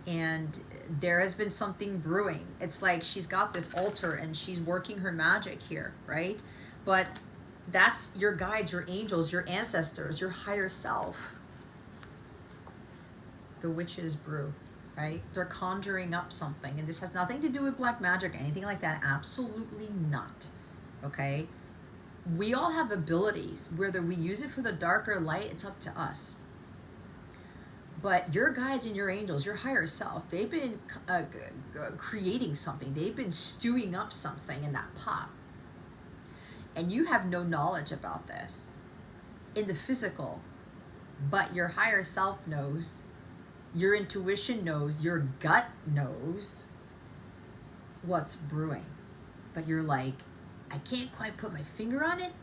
And there has been something brewing. It's like she's got this altar and she's working her magic here, right? But that's your guides, your angels, your ancestors, your higher self. The witches brew, right? They're conjuring up something. And this has nothing to do with black magic or anything like that. Absolutely not, okay? We all have abilities. Whether we use it for the dark or light, it's up to us. But your guides and your angels, your higher self, they've been creating something. They've been stewing up something in that pot. And you have no knowledge about this in the physical. But your higher self knows. Your intuition knows. Your gut knows what's brewing. But you're like, I can't quite put my finger on it.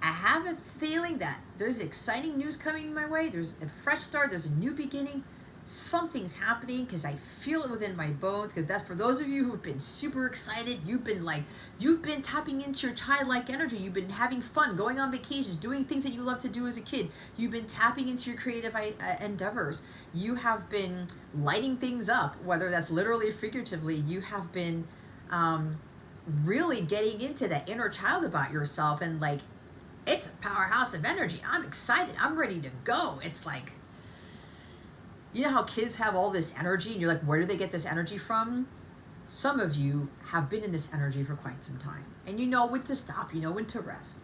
I have a feeling that there's exciting news coming my way. There's a fresh start. There's a new beginning. Something's happening, because I feel it within my bones. Because that's for those of you who've been super excited. You've been tapping into your childlike energy. You've been having fun, going on vacations, doing things that you love to do as a kid. You've been tapping into your creative endeavors. You have been lighting things up, whether that's literally or figuratively. You have been really getting into that inner child about yourself, and like, it's a powerhouse of energy. I'm excited. I'm ready to go. It's like, you know how kids have all this energy and you're like, where do they get this energy from? Some of you have been in this energy for quite some time, and you know when to stop, you know when to rest.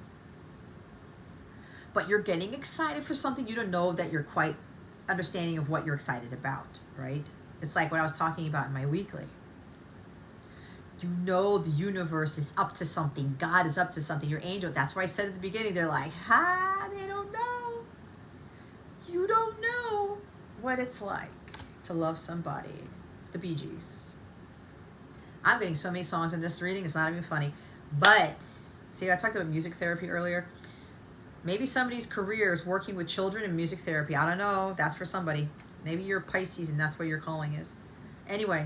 but you're getting excited for something you don't know that you're quite understanding of what you're excited about, right? It's like what I was talking about in my weekly. You know the universe is up to something. God is up to something. Your angel. That's why I said at the beginning, they're like, they don't know. You don't know what it's like to love somebody. The Bee Gees. I'm getting so many songs in this reading, it's not even funny. But, see, I talked about music therapy earlier. Maybe somebody's career is working with children in music therapy. I don't know. That's for somebody. Maybe you're Pisces and that's what your calling is. Anyway,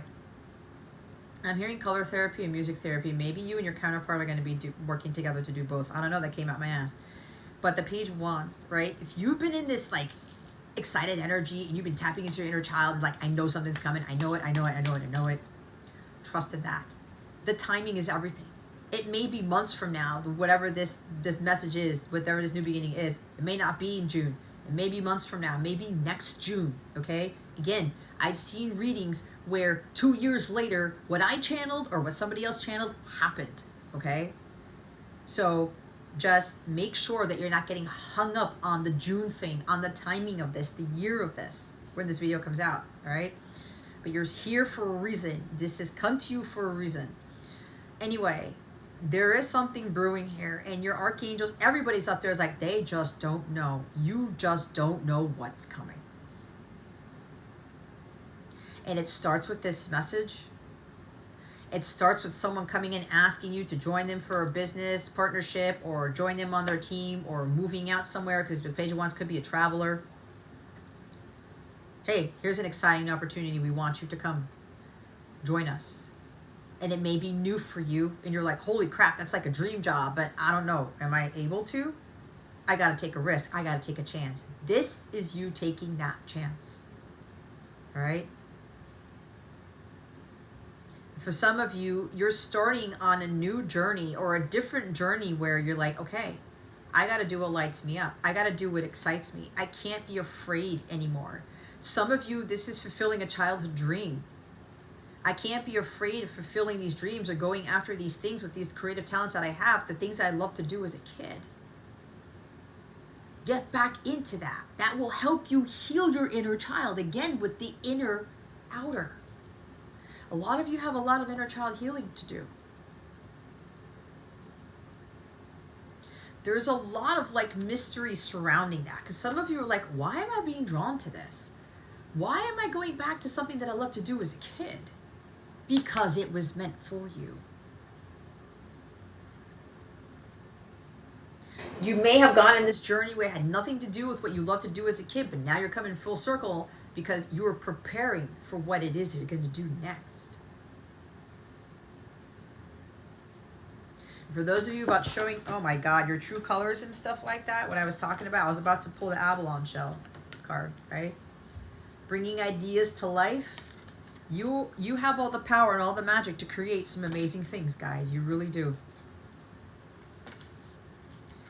I'm hearing color therapy and music therapy. Maybe you and your counterpart are going to be working together to do both. I don't know. That came out my ass. But the Page of Wands, right? If you've been in this, like, excited energy and you've been tapping into your inner child and, like, I know something's coming. I know it. I know it. I know it. I know it. Trust in that. The timing is everything. It may be months from now, whatever this message is, whatever this new beginning is. It may not be in June. It may be months from now. Maybe next June, okay? Again, I've seen readings where 2 years later, what I channeled or what somebody else channeled happened, okay? So just make sure that you're not getting hung up on the June thing, on the timing of this, the year of this, when this video comes out, all right? But you're here for a reason. This has come to you for a reason. Anyway, there is something brewing here, and your archangels, everybody's up there is like, they just don't know. You just don't know what's coming. And it starts with this message. It starts with someone coming in asking you to join them for a business partnership or join them on their team or moving out somewhere, because the Page of Wands could be a traveler. Hey, here's an exciting opportunity. We want you to come join us. And it may be new for you. And you're like, holy crap, that's like a dream job. But I don't know. Am I able to? I got to take a risk. I got to take a chance. This is you taking that chance. All right? For some of you, you're starting on a new journey or a different journey where you're like, okay, I got to do what lights me up. I got to do what excites me. I can't be afraid anymore. Some of you, this is fulfilling a childhood dream. I can't be afraid of fulfilling these dreams or going after these things with these creative talents that I have, the things I love to do as a kid. Get back into that. That will help you heal your inner child, again, with the inner outer. A lot of you have a lot of inner child healing to do. There's a lot of like mystery surrounding that, because some of you are like, why am I being drawn to this? Why am I going back to something that I love to do as a kid? Because it was meant for you. You may have gone in this journey where it had nothing to do with what you loved to do as a kid, but now you're coming full circle because you are preparing for what it is that you're going to do next. For those of you about showing, oh my God, your true colors and stuff like that, what I was talking about, I was about to pull the Avalon Shell card, right? Bringing ideas to life. You have all the power and all the magic to create some amazing things, guys. You really do.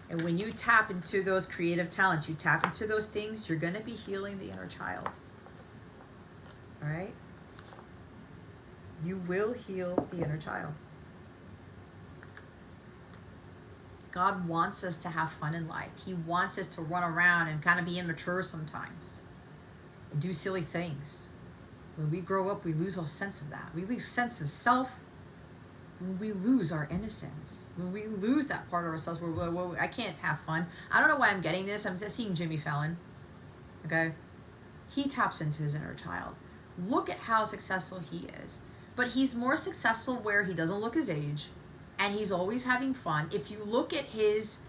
And when you tap into those creative talents, you tap into those things, you're going to be healing the inner child. All right? You will heal the inner child. God wants us to have fun in life. He wants us to run around and kind of be immature sometimes and do silly things. When we grow up, we lose all sense of that. We lose sense of self. When we lose our innocence, when we lose that part of ourselves where I can't have fun. I don't know why I'm getting this. I'm just seeing Jimmy Fallon. Okay? He taps into his inner child. Look at how successful he is. But he's more successful where he doesn't look his age. And he's always having fun. If you look at his,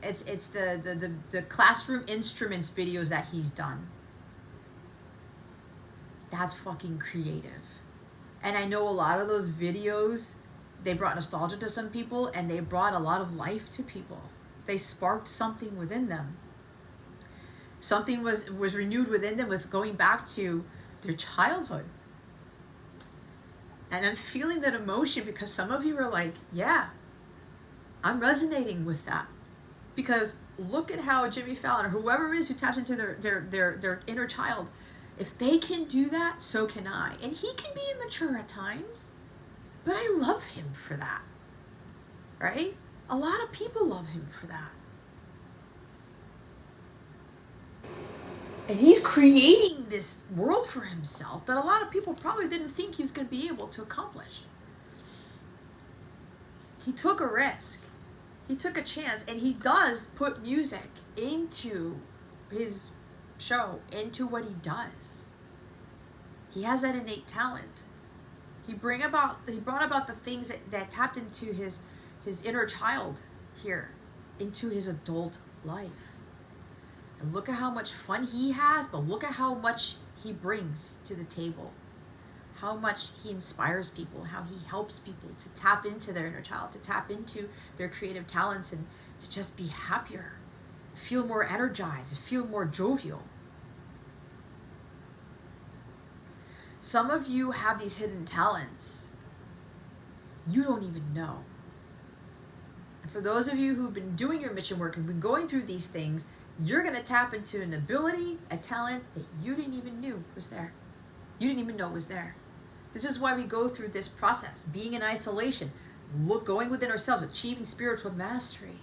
it's the classroom instruments videos that he's done. That's fucking creative. And I know a lot of those videos, they brought nostalgia to some people and they brought a lot of life to people. They sparked something within them. Something was renewed within them with going back to their childhood. And I'm feeling that emotion because some of you are like, yeah, I'm resonating with that. Because look at how Jimmy Fallon or whoever it is who taps into their inner child, if they can do that, so can I. And he can be immature at times, but I love him for that, right? A lot of people love him for that. And he's creating this world for himself that a lot of people probably didn't think he was going to be able to accomplish. He took a risk. He took a chance, and he does put music into his show, into what he does. He has that innate talent. He brought about the things that tapped into his inner child here, into his adult life. And look at how much fun he has, but look at how much he brings to the table. How much he inspires people, how he helps people to tap into their inner child, to tap into their creative talents, and to just be happier, feel more energized, feel more jovial. Some of you have these hidden talents you don't even know. And for those of you who've been doing your mission work and been going through these things, you're going to tap into an ability, a talent that you didn't even know was there. You didn't even know was there. This is why we go through this process, being in isolation, going within ourselves, achieving spiritual mastery,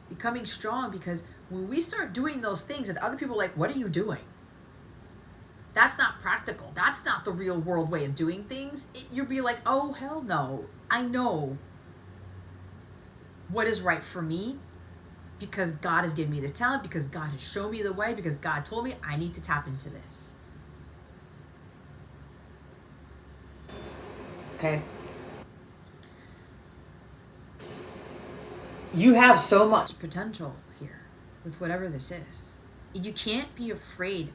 becoming strong, because when we start doing those things and other people are like, what are you doing? That's not practical. That's not the real world way of doing things. You'll be like, oh, hell no. I know what is right for me, because God has given me this talent, because God has shown me the way, because God told me I need to tap into this. Okay? You have so much potential here with whatever this is. You can't be afraid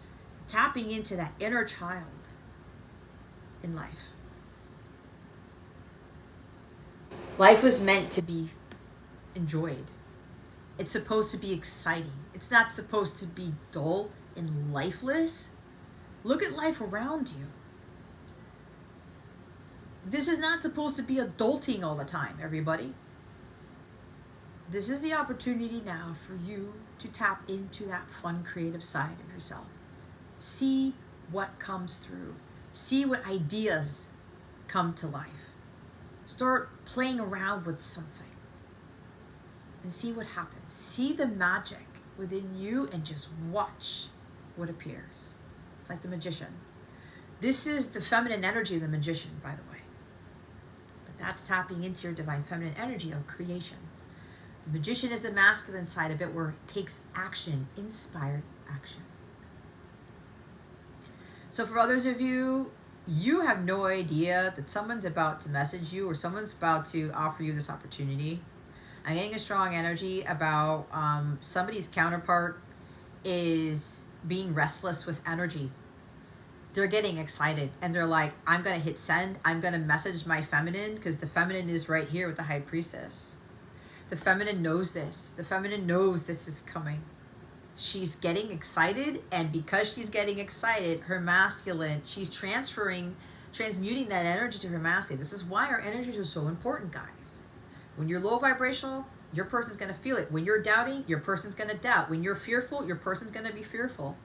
tapping into that inner child in life. Life was meant to be enjoyed. It's supposed to be exciting. It's not supposed to be dull and lifeless. Look at life around you. This is not supposed to be adulting all the time, everybody. This is the opportunity now for you to tap into that fun, creative side of yourself. See what comes through. See what ideas come to life. Start playing around with something and see what happens. See the magic within you and just watch what appears. It's like the magician. This is the feminine energy of the magician, by the way. But that's tapping into your divine feminine energy of creation. The magician is the masculine side of it, where it takes action, inspired action. So for others of you, you have no idea that someone's about to message you or someone's about to offer you this opportunity. I'm getting a strong energy about somebody's counterpart is being restless with energy. They're getting excited and they're like, I'm going to hit send. I'm going to message my feminine, because the feminine is right here with the high priestess. The feminine knows this. The feminine knows this is coming. She's getting excited, and because she's getting excited, her masculine, she's transmuting that energy to her masculine. This is why our energies are so important, guys. When you're low vibrational, your person's going to feel it. When you're doubting, your person's going to doubt. When you're fearful, your person's going to be fearful.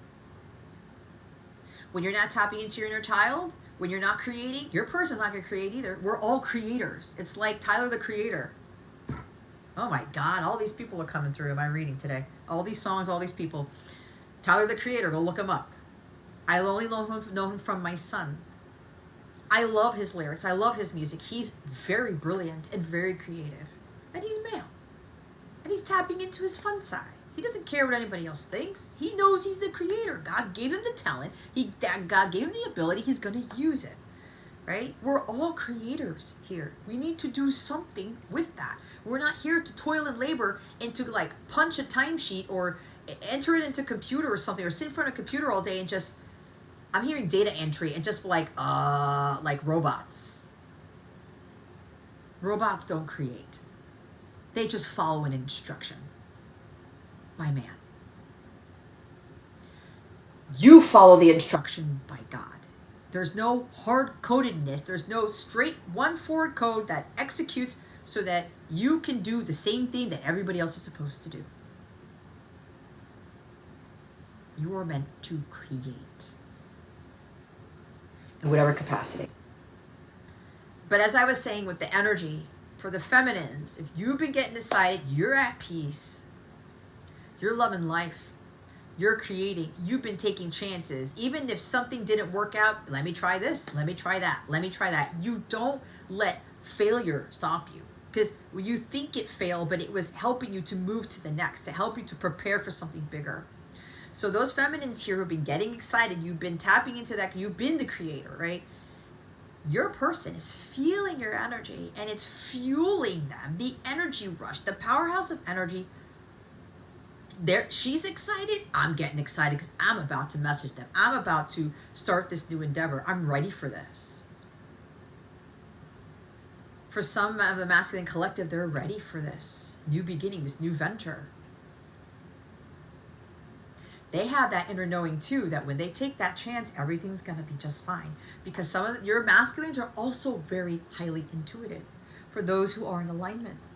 When you're not tapping into your inner child, when you're not creating, your person's not going to create either. We're all creators. It's like Tyler the Creator. Oh my God, all these people are coming through in my reading today. All these songs, all these people. Tyler the Creator, go look him up. I only know him from my son. I love his lyrics. I love his music. He's very brilliant and very creative. And he's male. And he's tapping into his fun side. He doesn't care what anybody else thinks. He knows he's the creator. God gave him the talent. God gave him the ability. He's going to use it. Right? We're all creators here. We need to do something with that. We're not here to toil and labor and to like punch a timesheet or enter it into a computer or something, or sit in front of a computer all day and just, I'm hearing data entry and just like robots. Robots don't create. They just follow an instruction by man. You follow the instruction by God. There's no hard-codedness. There's no straight one-forward code that executes so that you can do the same thing that everybody else is supposed to do. You are meant to create in whatever capacity. But as I was saying with the energy, for the feminines, if you've been getting decided, you're at peace, you're loving life, You're creating. You've been taking chances. Even if something didn't work out, let me try this. Let me try that. Let me try that. You don't let failure stop you. Because you think it failed, but it was helping you to move to the next, to help you to prepare for something bigger. So those feminines here who've been getting excited, you've been tapping into that, you've been the creator, right? Your person is feeling your energy and it's fueling them. The energy rush, the powerhouse of energy. There, she's excited. I'm getting excited because I'm about to message them. I'm about to start this new endeavor. I'm ready for this. For some of the masculine collective, they're ready for this new beginning, this new venture. They have that inner knowing too, that when they take that chance, everything's going to be just fine. Because some of your masculines are also very highly intuitive for those who are in alignment.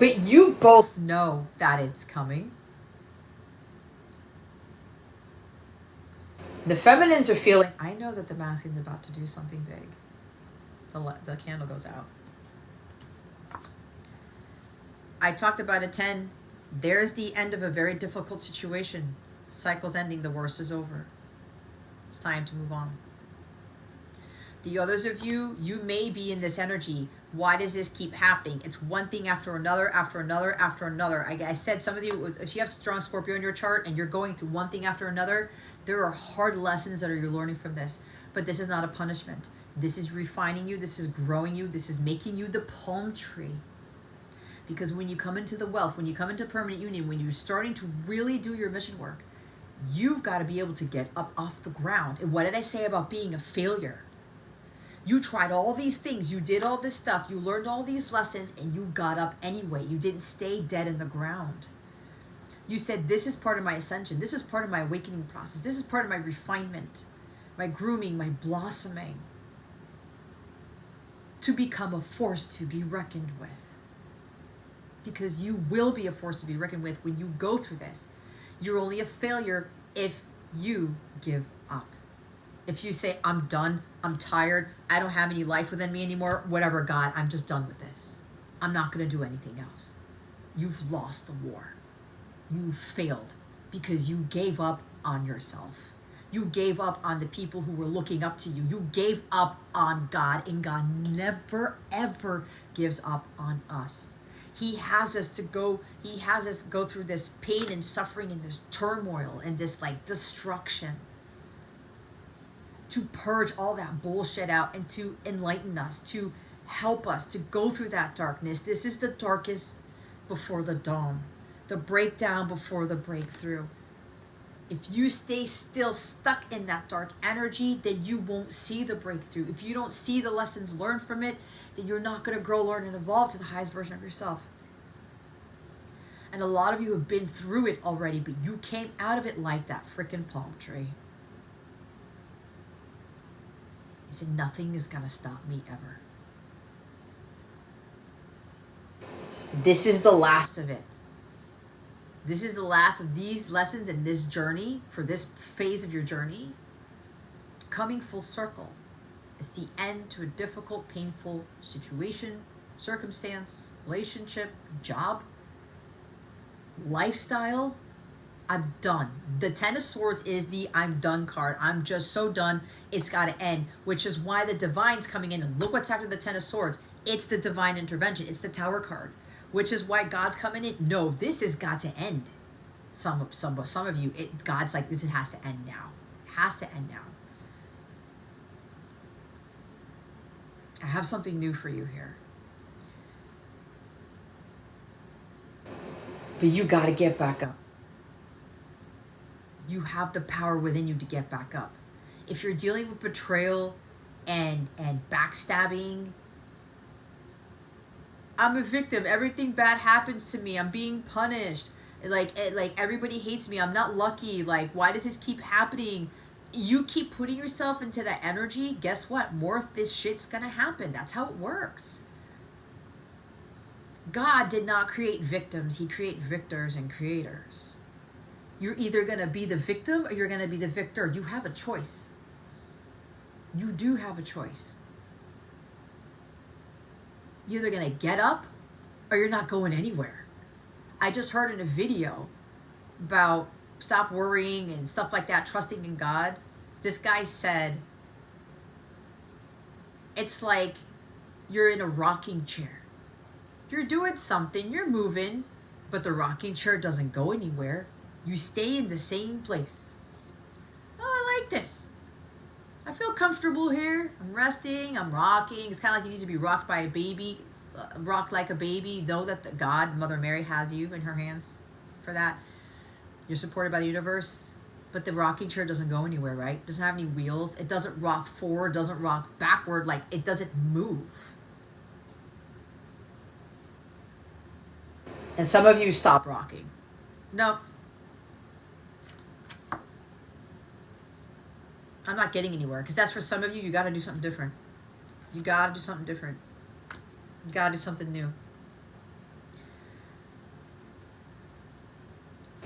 But you both know that it's coming. The feminines are feeling, I know that the masculine's about to do something big. The candle goes out. I talked about a 10. There's the end of a very difficult situation. Cycle's ending. The worst is over. It's time to move on. The others of you, you may be in this energy. Why does this keep happening? It's one thing after another, after another, after another. I said some of you, if you have strong Scorpio in your chart and you're going through one thing after another, there are hard lessons that you're learning from this. But this is not a punishment. This is refining you. This is growing you. This is making you the palm tree. Because when you come into the wealth, when you come into permanent union, when you're starting to really do your mission work, you've got to be able to get up off the ground. And what did I say about being a failure? You tried all these things. You did all this stuff. You learned all these lessons and you got up anyway. You didn't stay dead in the ground. You said, this is part of my ascension. This is part of my awakening process. This is part of my refinement, my grooming, my blossoming, to become a force to be reckoned with. Because you will be a force to be reckoned with when you go through this. You're only a failure if you give up. If you say, I'm done, I'm tired, I don't have any life within me anymore, whatever, God, I'm just done with this. I'm not going to do anything else. You've lost the war. You failed because you gave up on yourself. You gave up on the people who were looking up to you. You gave up on God, and God never, ever gives up on us. He has us go through this pain and suffering and this turmoil and this like destruction to purge all that bullshit out and to enlighten us, to help us to go through that darkness. This is the darkest before the dawn, the breakdown before the breakthrough. If you stay still stuck in that dark energy, then you won't see the breakthrough. If you don't see the lessons learned from it, then you're not going to grow, learn, and evolve to the highest version of yourself. And a lot of you have been through it already, but you came out of it like that freaking palm tree. He said, nothing is going to stop me ever. This is the last of it. This is the last of these lessons and this journey, for this phase of your journey, coming full circle. It's the end to a difficult, painful situation, circumstance, relationship, job, lifestyle. I'm done. The Ten of Swords is the I'm done card. I'm just so done. It's got to end, which is why the Divine's coming in. And look what's after the Ten of Swords. It's the Divine Intervention. It's the Tower card, which is why God's coming in. No, this has got to end. Some of you, God's like, this has to end now. It has to end now. I have something new for you here. But you got to get back up. You have the power within you to get back up. If you're dealing with betrayal and backstabbing, I'm a victim. Everything bad happens to me. I'm being punished. Like everybody hates me. I'm not lucky. Like, why does this keep happening? You keep putting yourself into that energy. Guess what? More of this shit's gonna happen. That's how it works. God did not create victims. He created victors and creators. You're either gonna be the victim or you're gonna be the victor. You have a choice. You do have a choice. You're either gonna get up or you're not going anywhere. I just heard in a video about stop worrying and stuff like that, trusting in God. This guy said, it's like you're in a rocking chair. You're doing something, you're moving, but the rocking chair doesn't go anywhere. You stay in the same place. Oh, I like this. I feel comfortable here. I'm resting, I'm rocking. It's kind of like you need to be rocked by a baby, rocked like a baby. Know that the God, Mother Mary, has you in her hands for that. You're supported by the universe, but the rocking chair doesn't go anywhere, right? It doesn't have any wheels. It doesn't rock forward, doesn't rock backward, like it doesn't move. And some of you stop rocking. No. I'm not getting anywhere, because that's for some of you. You got to do something different. You got to do something different. You got to do something new.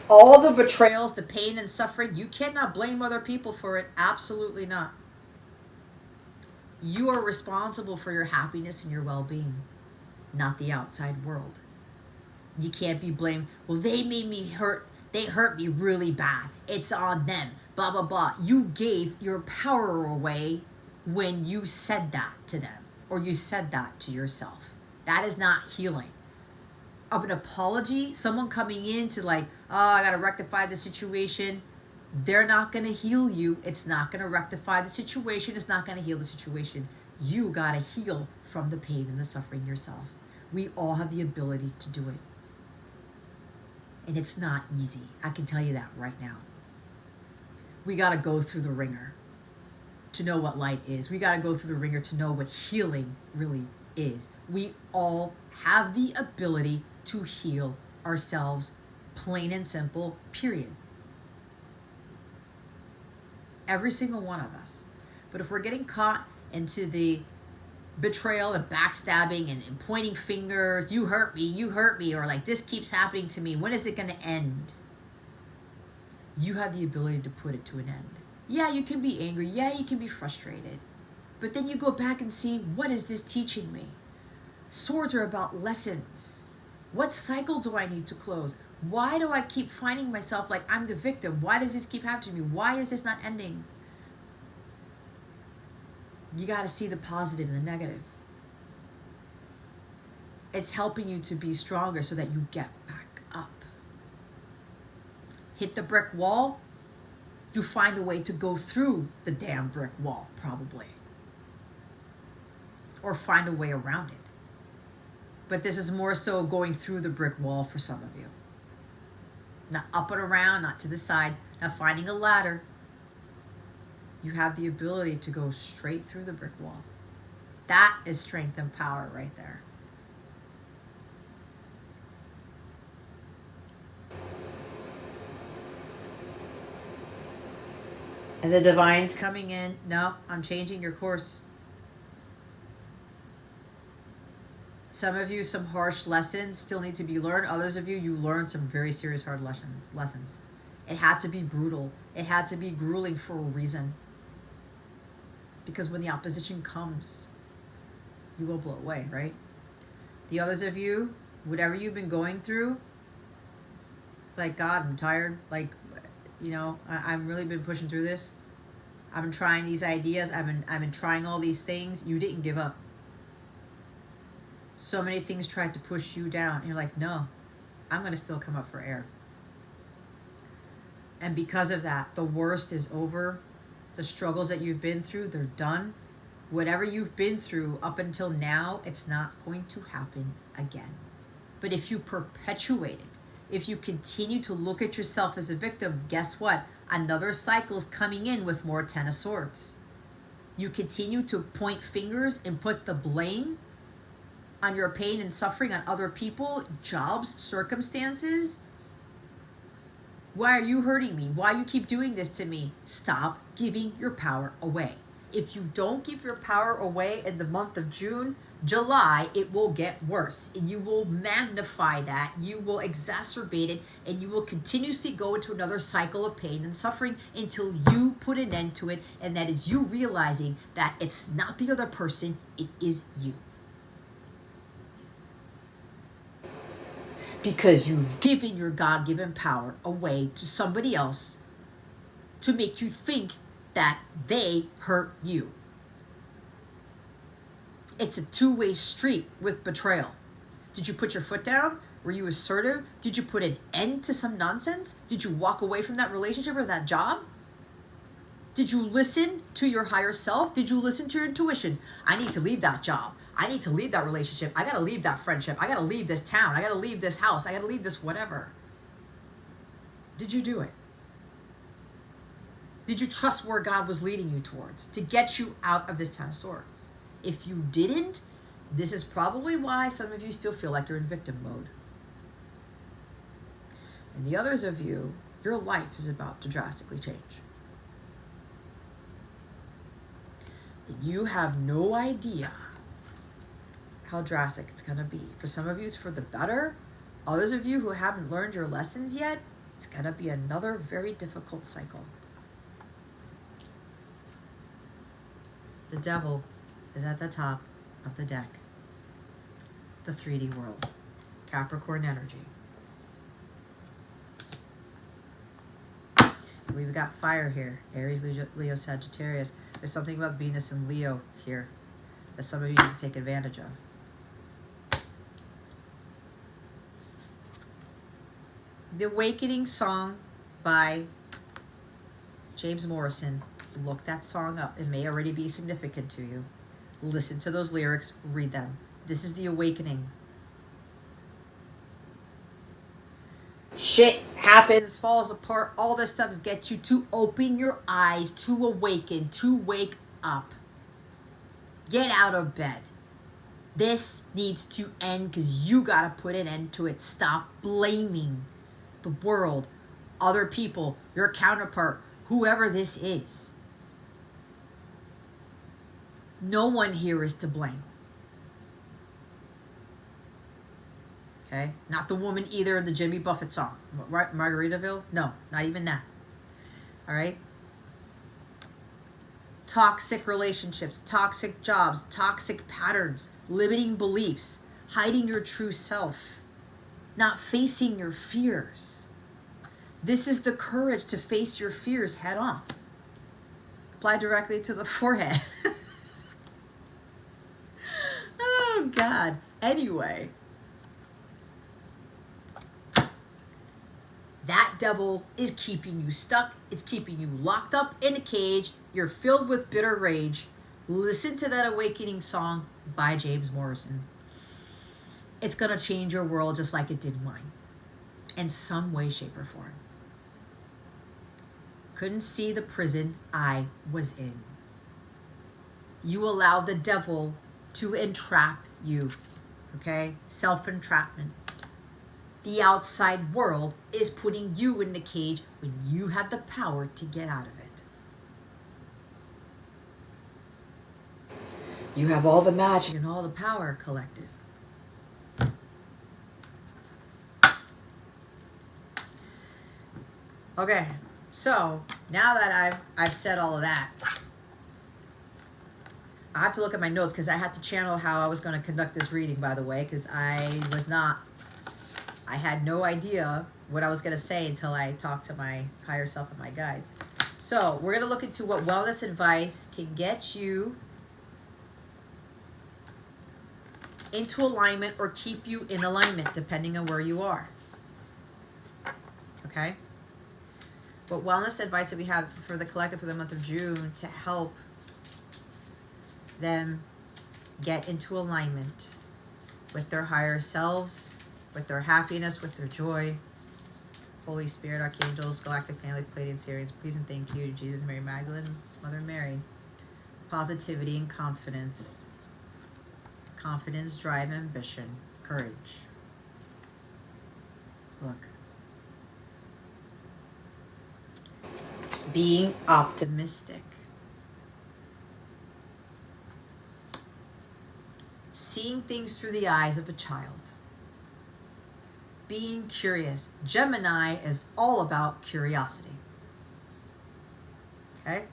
All the betrayals, the pain and suffering, you cannot blame other people for it. Absolutely not. You are responsible for your happiness and your well-being, not the outside world. You can't be blamed. Well, they made me hurt. They hurt me really bad. It's on them. Blah, blah, blah. You gave your power away when you said that to them, or you said that to yourself. That is not healing. Of an apology, someone coming in to like, oh, I got to rectify the situation. They're not going to heal you. It's not going to rectify the situation. It's not going to heal the situation. You got to heal from the pain and the suffering yourself. We all have the ability to do it. And it's not easy. I can tell you that right now. We got to go through the ringer to know what light is. We got to go through the ringer to know what healing really is. We all have the ability to heal ourselves, plain and simple, period. Every single one of us. But if we're getting caught into the betrayal and backstabbing and pointing fingers, you hurt me, or like this keeps happening to me, when is it going to end? You have the ability to put it to an end. Yeah, you can be angry. Yeah, you can be frustrated. But then you go back and see, what is this teaching me? Swords are about lessons. What cycle do I need to close? Why do I keep finding myself like I'm the victim? Why does this keep happening to me? Why is this not ending? You got to see the positive and the negative. It's helping you to be stronger so that you get back up. Hit the brick wall, you find a way to go through the damn brick wall, probably. Or find a way around it. But this is more so going through the brick wall for some of you. Not up and around, not to the side, not finding a ladder. You have the ability to go straight through the brick wall. That is strength and power right there. And the divine's coming in. No, I'm changing your course. Some of you, some harsh lessons still need to be learned. Others of you, you learned some very serious hard lessons. It had to be brutal. It had to be grueling for a reason. Because when the opposition comes, you will blow away, right? The others of you, whatever you've been going through, like, God, I'm tired. Like, you know, I've really been pushing through this. I've been trying these ideas. I've been trying all these things. You didn't give up. So many things tried to push you down. And you're like, no, I'm going to still come up for air. And because of that, the worst is over. The struggles that you've been through, they're done. Whatever you've been through up until now, it's not going to happen again. But if you perpetuate it, if you continue to look at yourself as a victim, guess what? Another cycle is coming in with more Ten of Swords. You continue to point fingers and put the blame on your pain and suffering on other people, jobs, circumstances. Why are you hurting me? Why you keep doing this to me? Stop giving your power away. If you don't give your power away in the month of June, July, it will get worse. And you will magnify that. You will exacerbate it. And you will continuously go into another cycle of pain and suffering until you put an end to it. And that is you realizing that it's not the other person, it is you. because you've given your God-given power away to somebody else to make you think that they hurt you. It's a two-way street with betrayal. Did you put your foot down? Were you assertive? Did you put an end to some nonsense? Did you walk away from that relationship or that job? Did you listen to your higher self? Did you listen to your intuition? I need to leave that job. I need to leave that relationship. I got to leave that friendship. I got to leave this town. I got to leave this house. I got to leave this whatever. Did you do it? Did you trust where God was leading you towards to get you out of this Ten of Swords? If you didn't, this is probably why some of you still feel like you're in victim mode. And the others of you, your life is about to drastically change. You have no idea how drastic it's going to be. For some of you, it's for the better. Others of you who haven't learned your lessons yet, it's going to be another very difficult cycle. The devil is at the top of the deck. The 3D world. Capricorn energy. We've got fire here. Aries, Leo, Sagittarius. There's something about Venus and Leo here that some of you need to take advantage of. The Awakening song by James Morrison. Look that song up. It may already be significant to you. Listen to those lyrics. Read them. This is the awakening. Shit happens, falls apart. All this stuff gets you to open your eyes, to awaken, to wake up. Get out of bed. This needs to end because you got to put an end to it. Stop blaming the world, other people, your counterpart, whoever this is. No one here is to blame. Okay? Not the woman either in the Jimmy Buffett song. Right? Margaritaville? No, not even that. All right? Toxic relationships, toxic jobs, toxic patterns, limiting beliefs, hiding your true self, not facing your fears. This is the courage to face your fears head on. Apply directly to the forehead. Oh, God. Anyway. That devil is keeping you stuck. It's keeping you locked up in a cage. You're filled with bitter rage. Listen to that awakening song by James Morrison. It's going to change your world just like it did mine. In some way, shape, or form. Couldn't see the prison I was in. You allowed the devil to entrap you. Okay? Self-entrapment. The outside world is putting you in the cage when you have the power to get out of it. You have all the magic and all the power collective. Okay, so now that I've said all of that, I have to look at my notes because I had to channel how I was going to conduct this reading, by the way, because I had no idea what I was going to say until I talked to my higher self and my guides. So we're going to look into what wellness advice can get you into alignment or keep you in alignment, depending on where you are. Okay? What wellness advice that we have for the collective for the month of June to help them get into alignment with their higher selves, with their happiness, with their joy. Holy Spirit, Archangels, Galactic Families, Pleiadian, Syrians, please and thank you to Jesus, Mary Magdalene, Mother Mary. Positivity and confidence. Confidence, drive, ambition, courage. Look. Being optimistic. Seeing things through the eyes of a child. Being curious. Gemini is all about curiosity. Okay?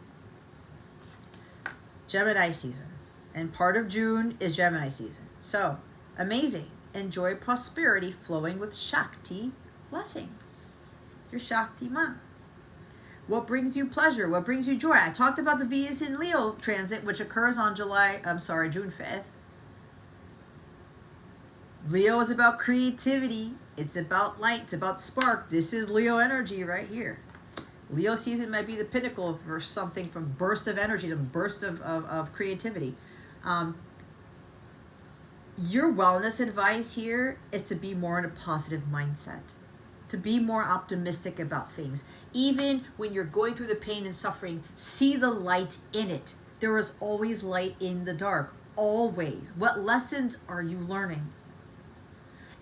Gemini season. And part of June is Gemini season. So, amazing. Enjoy prosperity flowing with Shakti blessings. Your Shakti Ma. What brings you pleasure? What brings you joy? I talked about the Venus in Leo transit, which occurs on June 5th. Leo is about creativity. It's about light. It's about spark. This is Leo energy right here. Leo season might be the pinnacle for something, from burst of energy to burst of creativity. Your wellness advice here is to be more in a positive mindset, to be more optimistic about things. Even when you're going through the pain and suffering, see the light in it. There is always light in the dark, always. What lessons are you learning?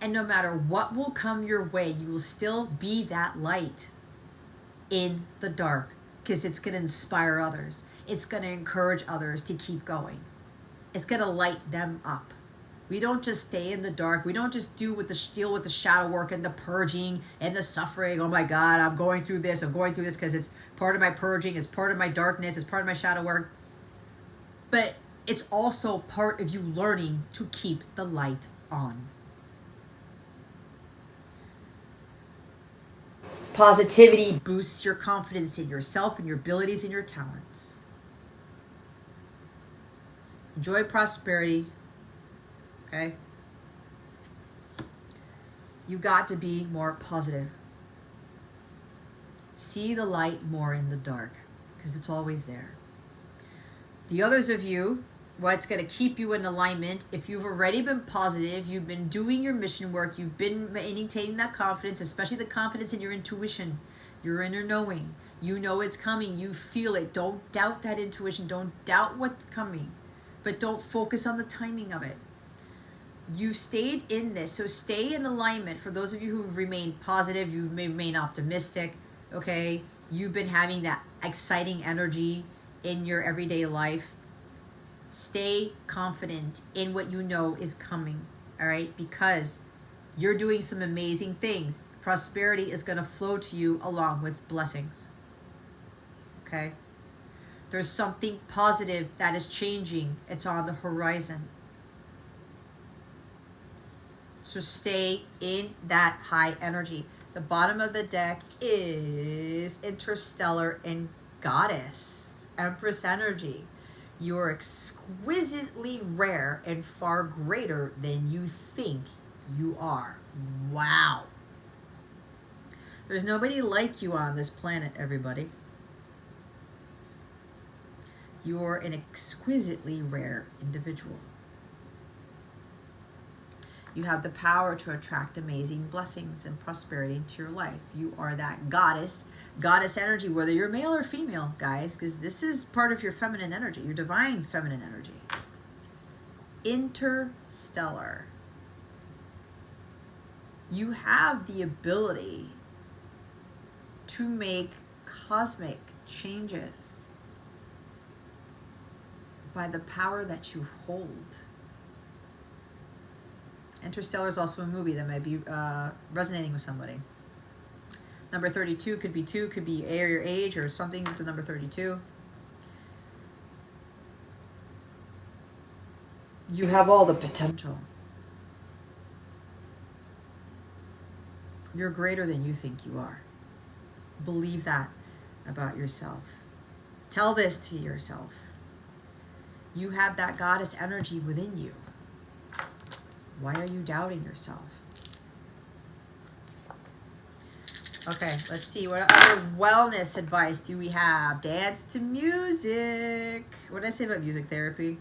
And no matter what will come your way, you will still be that light in the dark, because it's going to inspire others. It's going to encourage others to keep going. It's going to light them up. We don't just stay in the dark. We don't just deal with the shadow work and the purging and the suffering. Oh my God, I'm going through this. I'm going through this because it's part of my purging. It's part of my darkness. It's part of my shadow work. But it's also part of you learning to keep the light on. Positivity boosts your confidence in yourself and your abilities and your talents. Enjoy prosperity. Okay? You got to be more positive. See the light more in the dark, because it's always there. The others of you, what's going to keep you in alignment, if you've already been positive, you've been doing your mission work, you've been maintaining that confidence, especially the confidence in your intuition, your inner knowing. You know it's coming. You feel it. Don't doubt that intuition. Don't doubt what's coming. But don't focus on the timing of it. You stayed in this, so stay in alignment. For those of you who've remained positive, you've remained optimistic, okay? You've been having that exciting energy in your everyday life. Stay confident in what you know is coming, all right? Because you're doing some amazing things. Prosperity is going to flow to you along with blessings, okay? There's something positive that is changing. It's on the horizon. So stay in that high energy. The bottom of the deck is Interstellar and Goddess, Empress energy. You are exquisitely rare and far greater than you think you are. Wow. There's nobody like you on this planet, everybody. You're an exquisitely rare individual. You have the power to attract amazing blessings and prosperity into your life. You are that goddess energy, whether you're male or female, guys, because this is part of your feminine energy, your divine feminine energy. Interstellar. You have the ability to make cosmic changes by the power that you hold. Interstellar is also a movie that might be resonating with somebody. Number 32 could be 2, could be your age or something with the number 32. You have all the potential. You're greater than you think you are. Believe that about yourself. Tell this to yourself. You have that goddess energy within you. Why are you doubting yourself? Okay, let's see. What other wellness advice do we have? Dance to music. What did I say about music therapy?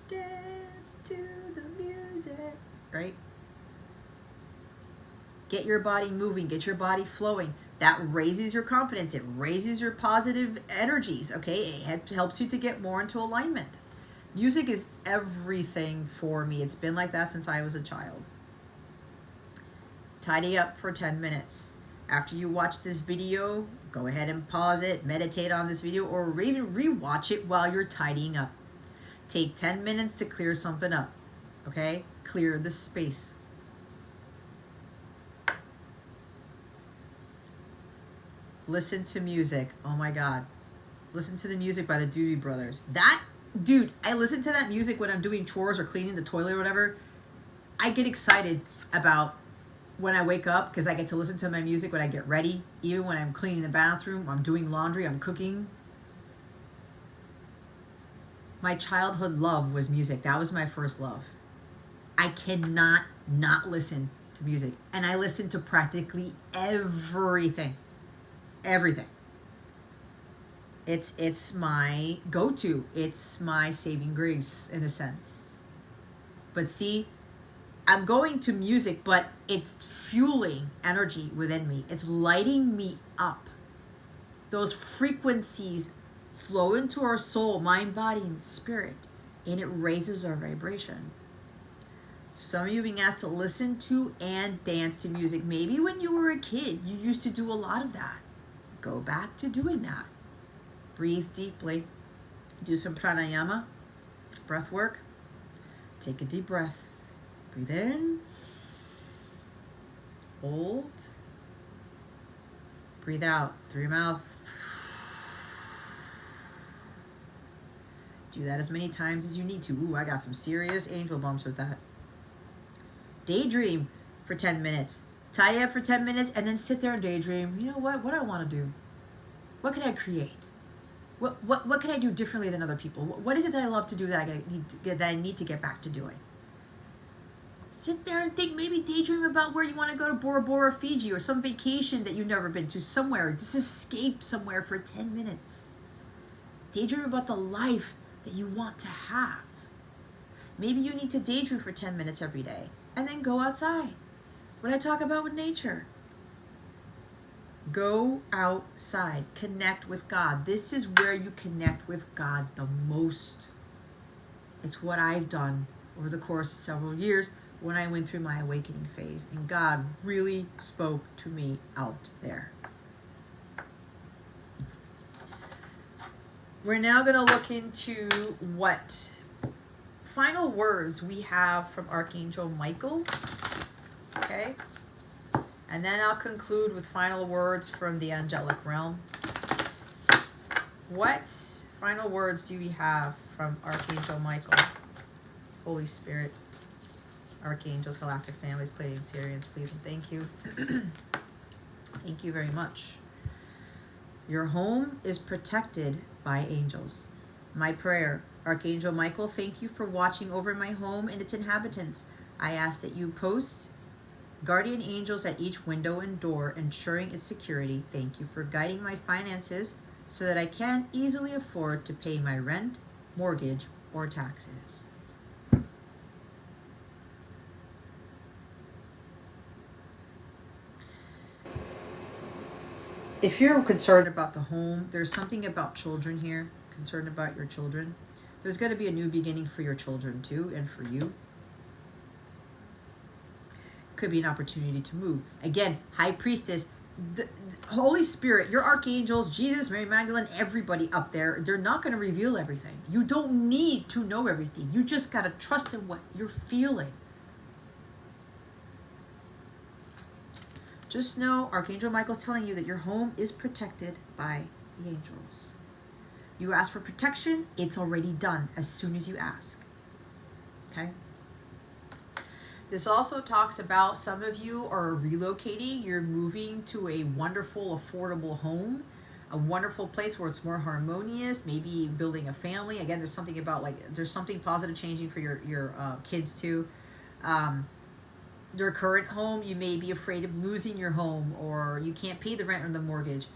Dance to the music. Right? Get your body moving. Get your body flowing. That raises your confidence. It raises your positive energies. Okay? It helps you to get more into alignment. Music is everything for me. It's been like that since I was a child. Tidy up for 10 minutes. After you watch this video, go ahead and pause it, meditate on this video, or even rewatch it while you're tidying up. Take 10 minutes to clear something up, okay? Clear the space. Listen to music. Oh my God. Listen to the music by the Doobie Brothers. Dude, I listen to that music when I'm doing chores or cleaning the toilet or whatever. I get excited about when I wake up because I get to listen to my music when I get ready, even when I'm cleaning the bathroom, I'm doing laundry, I'm cooking. My childhood love was music. That was my first love. I cannot not listen to music. And I listen to practically everything. Everything. It's my go-to. It's my saving grace in a sense. But see, I'm going to music, but it's fueling energy within me. It's lighting me up. Those frequencies flow into our soul, mind, body, and spirit, and it raises our vibration. Some of you are being asked to listen to and dance to music. Maybe when you were a kid, you used to do a lot of that. Go back to doing that. Breathe deeply. Do some pranayama, breath work. Take a deep breath. Breathe in. Hold. Breathe out through your mouth. Do that as many times as you need to. Ooh, I got some serious angel bumps with that. Daydream for 10 minutes. Tidy up for 10 minutes and then sit there and daydream. You know what? What do I want to do? What can I create? What can I do differently than other people? What is it that I love to do that I need to get back to doing? Sit there and think, maybe daydream about where you want to go to Bora Bora, Fiji, or some vacation that you've never been to somewhere. Just escape somewhere for 10 minutes. Daydream about the life that you want to have. Maybe you need to daydream for 10 minutes every day and then go outside. What I talk about with nature. Go outside. Connect with God. This is where you connect with God the most. It's what I've done over the course of several years when I went through my awakening phase, and God really spoke to me out there. We're now going to look into what final words we have from Archangel Michael. Okay? And then I'll conclude with final words from the angelic realm. What final words do we have from Archangel Michael? Holy Spirit, Archangels, Galactic Families, Pleiadian Syrians, please and thank you. Thank you very much. Your home is protected by angels. My prayer, Archangel Michael, thank you for watching over my home and its inhabitants. I ask that you post guardian angels at each window and door, ensuring its security. Thank you for guiding my finances so that I can easily afford to pay my rent, mortgage, or taxes. If you're concerned about the home, there's something about children here, concerned about your children. There's going to be a new beginning for your children too, and for you. Could be an opportunity to move. Again, High Priestess, the Holy Spirit, your archangels, Jesus, Mary Magdalene, everybody up there, they're not going to reveal everything. You don't need to know everything. You just got to trust in what you're feeling. Just know Archangel Michael's telling you that your home is protected by the angels. You ask for protection, it's already done as soon as you ask. Okay? This also talks about some of you are relocating. You're moving to a wonderful, affordable home, a wonderful place where it's more harmonious, maybe building a family. Again, there's something about there's something positive changing for your kids too. Your current home, you may be afraid of losing your home, or you can't pay the rent or the mortgage.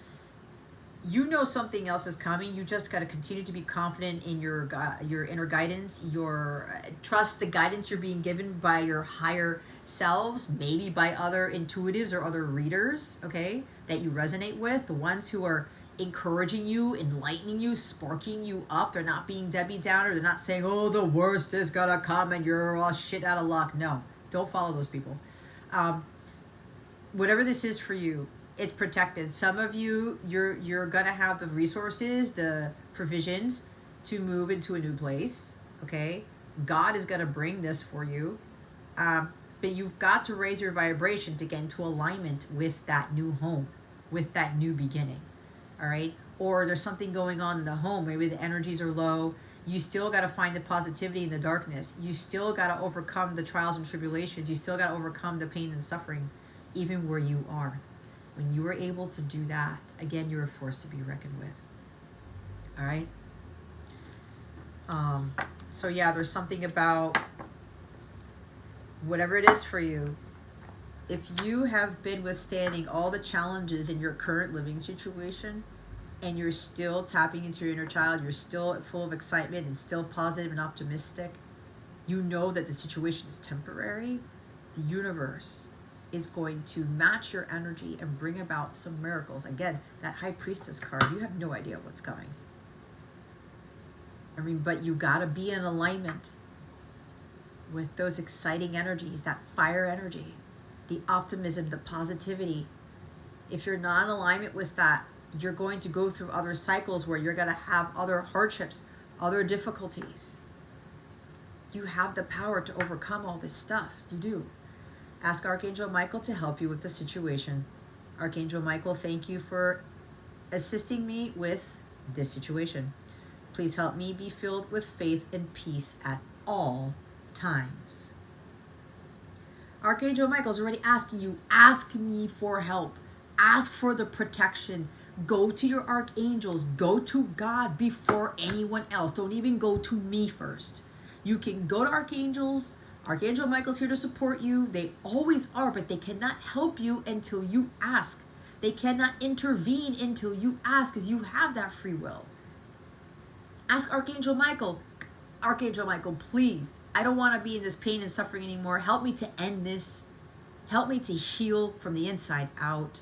You know something else is coming. You just got to continue to be confident in your inner guidance, trust the guidance you're being given by your higher selves, maybe by other intuitives or other readers, okay, that you resonate with, the ones who are encouraging you, enlightening you, sparking you up. They're not being Debbie Downer. They're not saying, oh, the worst is gonna come and you're all shit out of luck. No, don't follow those people. Whatever this is for you, it's protected. Some of you, you're gonna have the resources, the provisions to move into a new place. Okay, God is gonna bring this for you, but you've got to raise your vibration to get into alignment with that new home, with that new beginning. All right, or there's something going on in the home. Maybe the energies are low. You still got to find the positivity in the darkness. You still got to overcome the trials and tribulations. You still got to overcome the pain and suffering, even where you are. When you are able to do that, again, you're a force to be reckoned with. All right? So yeah, there's something about whatever it is for you. If you have been withstanding all the challenges in your current living situation, and you're still tapping into your inner child, you're still full of excitement and still positive and optimistic, you know that the situation is temporary. The universe is going to match your energy and bring about some miracles. Again, that High Priestess card, you have no idea what's coming. I mean, but you got to be in alignment with those exciting energies, that fire energy, the optimism, the positivity. If you're not in alignment with that, you're going to go through other cycles where you're going to have other hardships, other difficulties. You have the power to overcome all this stuff. You do. Ask Archangel Michael to help you with the situation. Archangel Michael, thank you for assisting me with this situation. Please help me be filled with faith and peace at all times. Archangel Michael's already asking you, ask me for help. Ask for the protection. Go to your archangels. Go to God before anyone else. Don't even go to me first. You can go to archangels. Archangel Michael's here to support you. They always are, but they cannot help you until you ask. They cannot intervene until you ask, because you have that free will. Ask Archangel Michael. Archangel Michael, please, I don't want to be in this pain and suffering anymore. Help me to end this. Help me to heal from the inside out.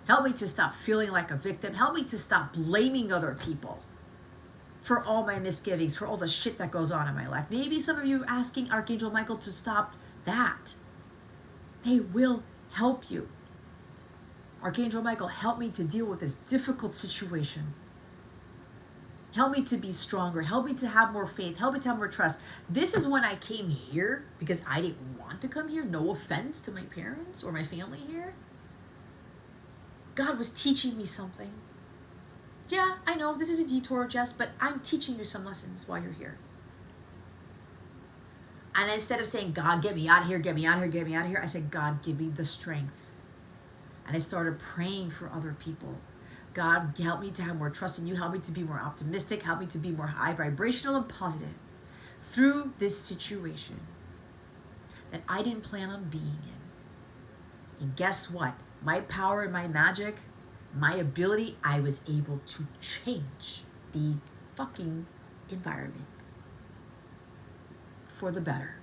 Help me to stop feeling like a victim. Help me to stop blaming other people for all my misgivings, for all the shit that goes on in my life. Maybe some of you are asking Archangel Michael to stop that. They will help you. Archangel Michael, help me to deal with this difficult situation. Help me to be stronger. Help me to have more faith. Help me to have more trust. This is when I came here because I didn't want to come here. No offense to my parents or my family here. God was teaching me something. Yeah, I know this is a detour, Jess, but I'm teaching you some lessons while you're here. And instead of saying, God, get me out of here, get me out of here, get me out of here, I said, God, give me the strength. And I started praying for other people. God, help me to have more trust in you. Help me to be more optimistic. Help me to be more high vibrational and positive through this situation that I didn't plan on being in. And guess what? My power and my magic, my ability, I was able to change the fucking environment for the better.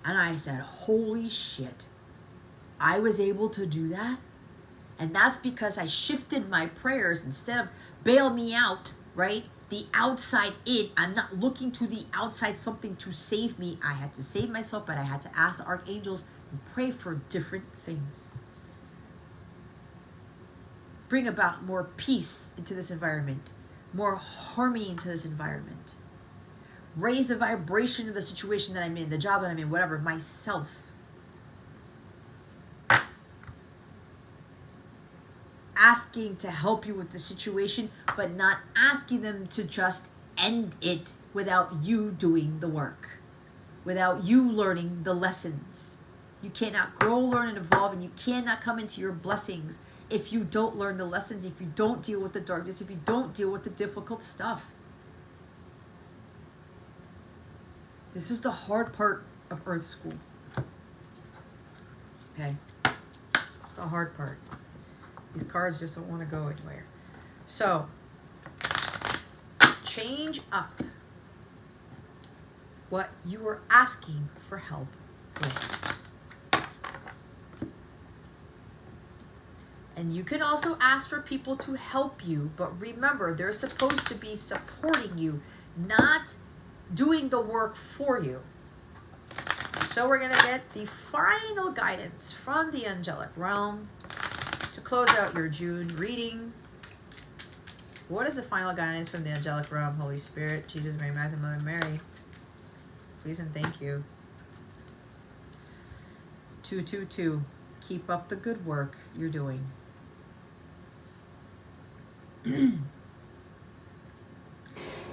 And I said, holy shit, I was able to do that? And that's because I shifted my prayers. Instead of bail me out, right? The outside in. I'm not looking to the outside something to save me. I had to save myself, but I had to ask the archangels and pray for different things. Bring about more peace into this environment. More harmony into this environment. Raise the vibration of the situation that I'm in, the job that I'm in, whatever, myself. Asking to help you with the situation, but not asking them to just end it without you doing the work, without you learning the lessons. You cannot grow, learn, and evolve, and you cannot come into your blessings if you don't learn the lessons, if you don't deal with the darkness, if you don't deal with the difficult stuff. This is the hard part of Earth School. Okay? It's the hard part. These cards just don't want to go anywhere. So, change up what you are asking for help with. And you can also ask for people to help you, but remember, they're supposed to be supporting you, not doing the work for you. So we're going to get the final guidance from the angelic realm to close out your June reading. What is the final guidance from the angelic realm? Holy Spirit, Jesus, Mary, Magdalene, Mother Mary, please and thank you. 222, keep up the good work you're doing.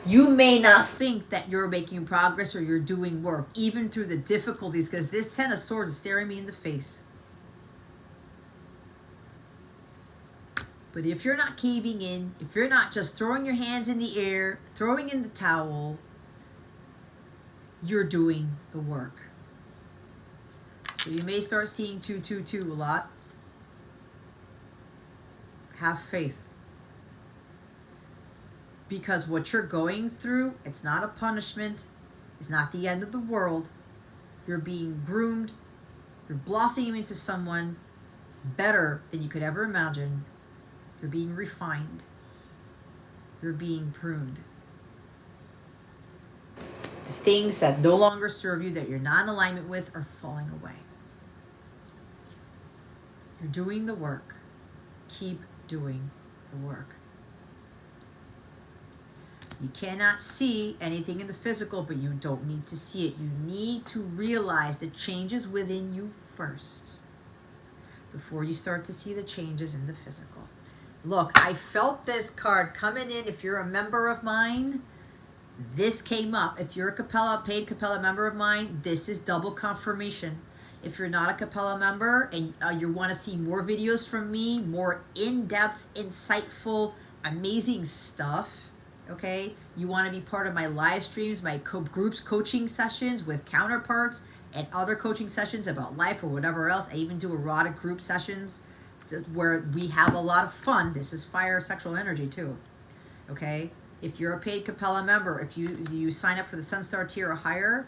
You may not think that you're making progress or you're doing work, even through the difficulties, because this Ten of Swords is staring me in the face. But if you're not caving in, if you're not just throwing your hands in the air, throwing in the towel, you're doing the work. So you may start seeing 222 a lot. Have faith. Because what you're going through, it's not a punishment. It's not the end of the world. You're being groomed. You're blossoming into someone better than you could ever imagine. You're being refined. You're being pruned. The things that no longer serve you, that you're not in alignment with, are falling away. You're doing the work. Keep doing the work. You cannot see anything in the physical, but you don't need to see it. You need to realize the changes within you first before you start to see the changes in the physical. Look, I felt this card coming in. If you're a member of mine, this came up. If you're a Capella, paid Capella member of mine, this is double confirmation. If you're not a Capella member and you want to see more videos from me, more in-depth, insightful, amazing stuff, okay? You want to be part of my live streams, my groups coaching sessions with counterparts, and other coaching sessions about life or whatever else. I even do erotic group sessions where we have a lot of fun. This is fire sexual energy too, okay? If you're a paid Capella member, if you sign up for the Sunstar tier or higher,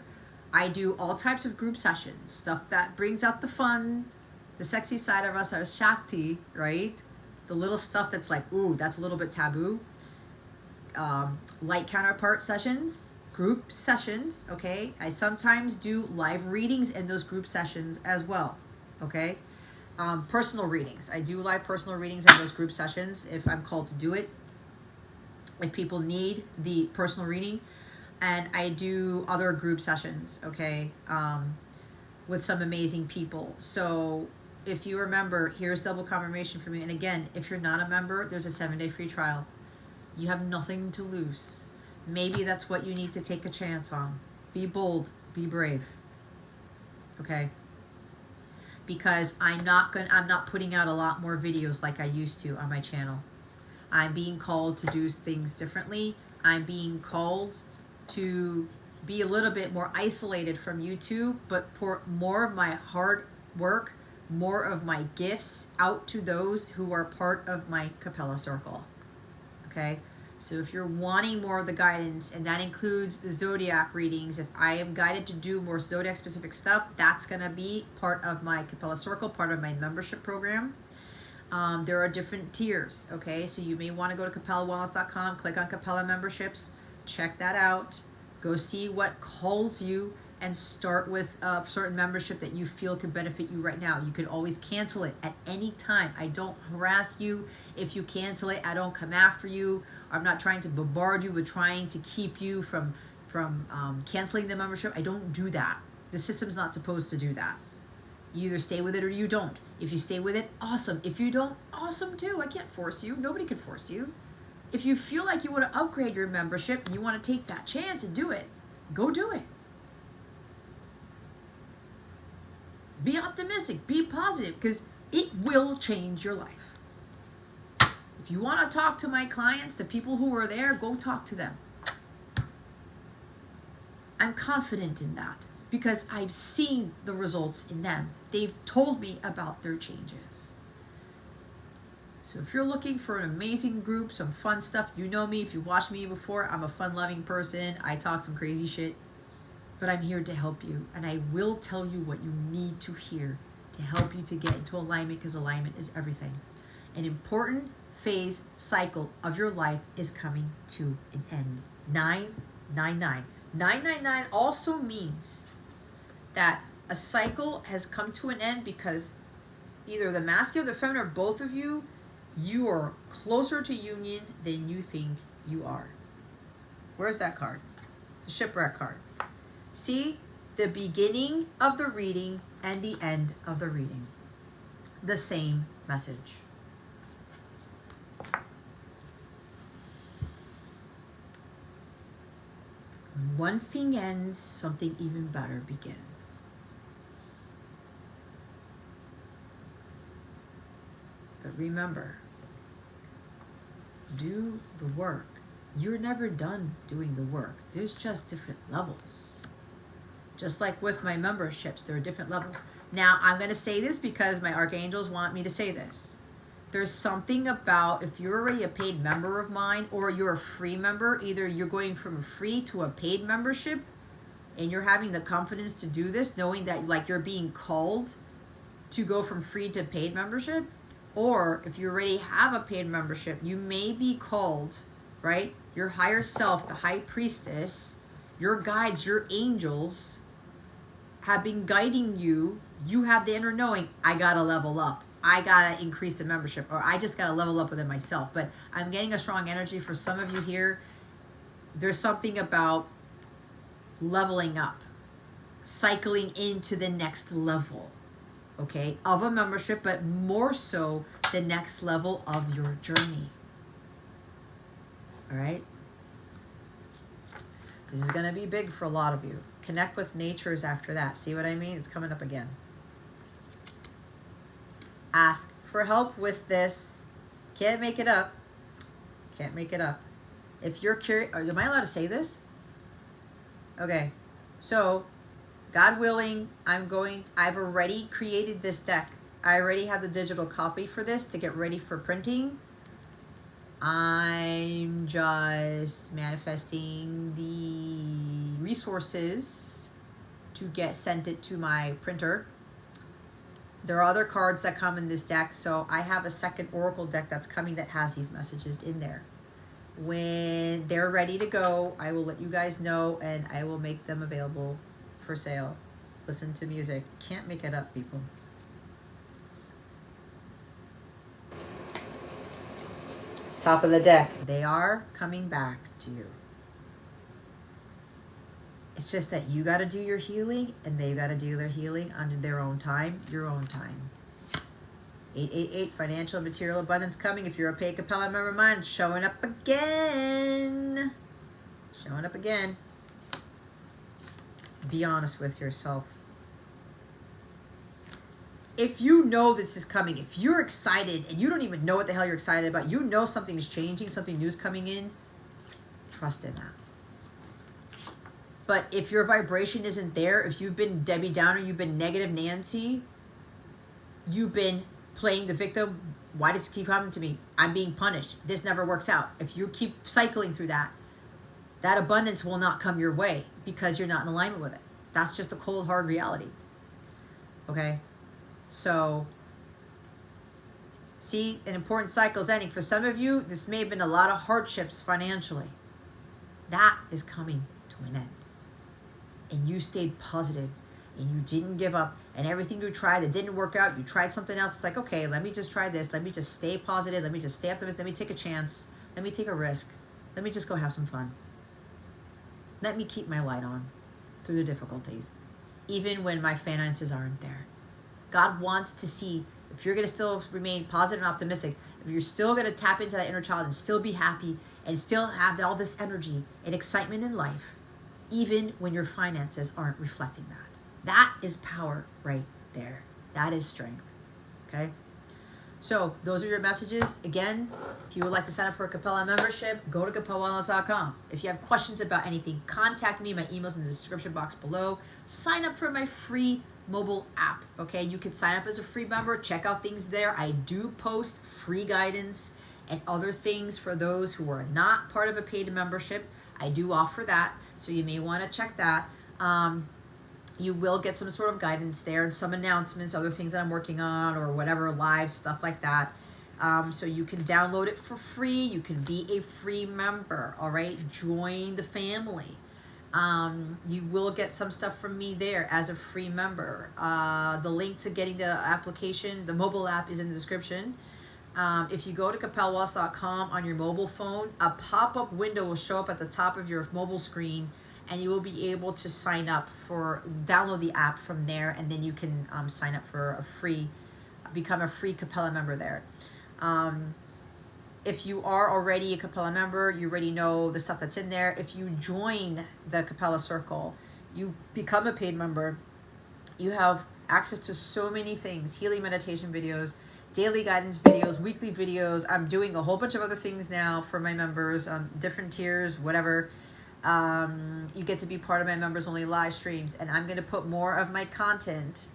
I do all types of group sessions, stuff that brings out the fun, the sexy side of us, our Shakti, right? The little stuff that's like, ooh, that's a little bit taboo. Light counterpart sessions, group sessions, okay? I sometimes do live readings in those group sessions as well, okay? Personal readings. I do live personal readings in those group sessions if I'm called to do it, if people need the personal reading. And I do other group sessions, okay, with some amazing people. So if you remember, here's double confirmation for me. And again, if you're not a member, there's a 7-day free trial. You have nothing to lose. Maybe that's what you need to take a chance on. Be bold, be brave, okay? Because I'm not putting out a lot more videos like I used to on my channel. I'm being called to do things differently. I'm being called to be a little bit more isolated from YouTube, but pour more of my hard work, more of my gifts out to those who are part of my Capella circle. Okay? So if you're wanting more of the guidance, and that includes the zodiac readings, if I am guided to do more zodiac specific stuff, that's going to be part of my Capella circle, part of my membership program. There are different tiers, okay? So you may want to go to capellawellness.com, click on Capella memberships, check that out, go see what calls you, and start with a certain membership that you feel could benefit you right now. You can always cancel it at any time. I don't harass you. If you cancel it, I don't come after you. I'm not trying to bombard you with trying to keep you from canceling the membership. I don't do that. The system's not supposed to do that. You either stay with it or you don't. If you stay with it, awesome. If you don't, awesome too. I can't force you. Nobody can force you. If you feel like you want to upgrade your membership and you want to take that chance and do it, go do it. Be optimistic, be positive, because it will change your life. If you want to talk to my clients, the people who are there, go talk to them. I'm confident in that because I've seen the results in them. They've told me about their changes. So if you're looking for an amazing group, some fun stuff, you know me. If you've watched me before, I'm a fun-loving person. I talk some crazy shit. But I'm here to help you, and I will tell you what you need to hear to help you to get into alignment, because alignment is everything. An important phase cycle of your life is coming to an end. 999. 999 also means that a cycle has come to an end because either the masculine or the feminine or both of you, you are closer to union than you think you are. Where's that card? The shipwreck card. See the beginning of the reading and the end of the reading. The same message. one thing ends, something even better begins. But remember, do the work. You're never done doing the work. There's just different levels. Just like with my memberships, there are different levels. Now, I'm going to say this because my Archangels want me to say this. There's something about if you're already a paid member of mine or you're a free member, either you're going from a free to a paid membership and you're having the confidence to do this, knowing that like you're being called to go from free to paid membership, or if you already have a paid membership, you may be called, right? Your higher self, the high priestess, your guides, your angels have been guiding you. You have the inner knowing, I got to level up. I got to increase the membership, or I just got to level up within myself. But I'm getting a strong energy for some of you here. There's something about leveling up, cycling into the next level, okay, of a membership, but more so the next level of your journey. All right? This is going to be big for a lot of you. Connect with natures after that. See what I mean? It's coming up again. Ask for help with this. Can't make it up. Can't make it up. If you're curious, am I allowed to say this? Okay. So, God willing, I've already created this deck. I already have the digital copy for this to get ready for printing. I'm just manifesting the resources to get sent it to my printer. There are other cards that come in this deck, so I have a second oracle deck that's coming that has these messages in there. When they're ready to go, I will let you guys know, and I will make them available for sale. Listen to music. Can't make it up, people. Top of the deck. They are coming back to you. It's just that you got to do your healing and they got to do their healing under their own time, your own time. 888, financial and material abundance coming. If you're a paid Capella member of mine, showing up again. Showing up again. Be honest with yourself. If you know this is coming, if you're excited and you don't even know what the hell you're excited about, you know something's changing, something new's coming in, trust in that. But if your vibration isn't there, if you've been Debbie Downer, you've been negative Nancy, you've been playing the victim, why does it keep coming to me? I'm being punished. This never works out. If you keep cycling through that, that abundance will not come your way because you're not in alignment with it. That's just a cold, hard reality. Okay? So, see, an important cycle is ending. For some of you, this may have been a lot of hardships financially. That is coming to an end. And you stayed positive and you didn't give up, and everything you tried that didn't work out, you tried something else. It's like, okay, let me just try this. Let me just stay positive. Let me just stay optimistic. Let me take a chance. Let me take a risk. Let me just go have some fun. Let me keep my light on through the difficulties, even when my finances aren't there. God wants to see if you're going to still remain positive and optimistic, if you're still going to tap into that inner child and still be happy and still have all this energy and excitement in life, even when your finances aren't reflecting that. That is power right there. That is strength. Okay? So those are your messages. Again, if you would like to sign up for a Capella membership, go to capellawellness.com. If you have questions about anything, contact me. My email's in the description box below. Sign up for my free mobile app. Okay? You can sign up as a free member. Check out things there. I do post free guidance and other things for those who are not part of a paid membership. I do offer that, so you may want to check that. You will get some sort of guidance there and some announcements, other things that I'm working on or whatever, live stuff like that. So you can download it for free. You can be a free member, all right? Join the family. You will get some stuff from me there as a free member. The link to getting the application, the mobile app, is in the description. If you go to capellawellness.com on your mobile phone, a pop-up window will show up at the top of your mobile screen, and you will be able to sign up download the app from there, and then you can become a free Capella member there. if you are already a Capella member, you already know the stuff that's in there. If you join the Capella circle, you become a paid member, you have access to so many things: healing meditation videos, daily guidance videos, weekly videos. I'm doing a whole bunch of other things now for my members on different tiers, whatever. You get to be part of my members only live streams, and I'm going to put more of my content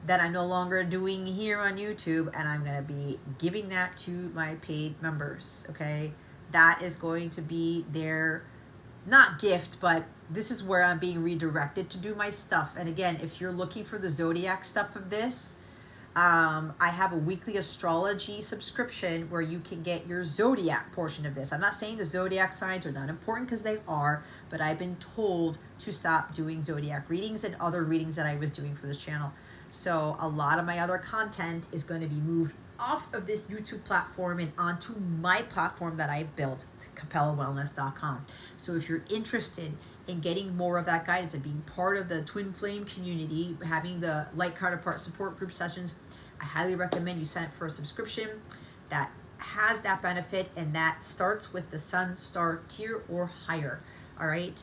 that I'm no longer doing here on YouTube, and I'm going to be giving that to my paid members. Okay, that is going to be their, not gift, but this is where I'm being redirected to do my stuff. And again, if you're looking for the zodiac stuff of this, I have a weekly astrology subscription where you can get your zodiac portion of this. I'm not saying the zodiac signs are not important, because they are, but I've been told to stop doing zodiac readings and other readings that I was doing for this channel. So a lot of my other content is going to be moved off of this YouTube platform and onto my platform that I built, capellawellness.com. So if you're interested in getting more of that guidance and being part of the Twin Flame community, having the Light Counterpart support group sessions, I highly recommend you sign up for a subscription that has that benefit, and that starts with the Sun Star tier or higher. All right.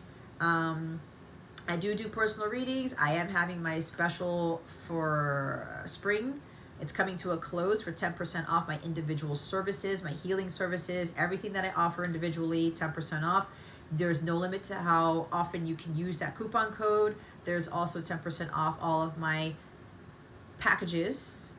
I do personal readings. I am having my special for spring. It's coming to a close for 10% off my individual services, my healing services, everything that I offer individually, 10% off. There's no limit to how often you can use that coupon code. There's also 10% off all of my packages.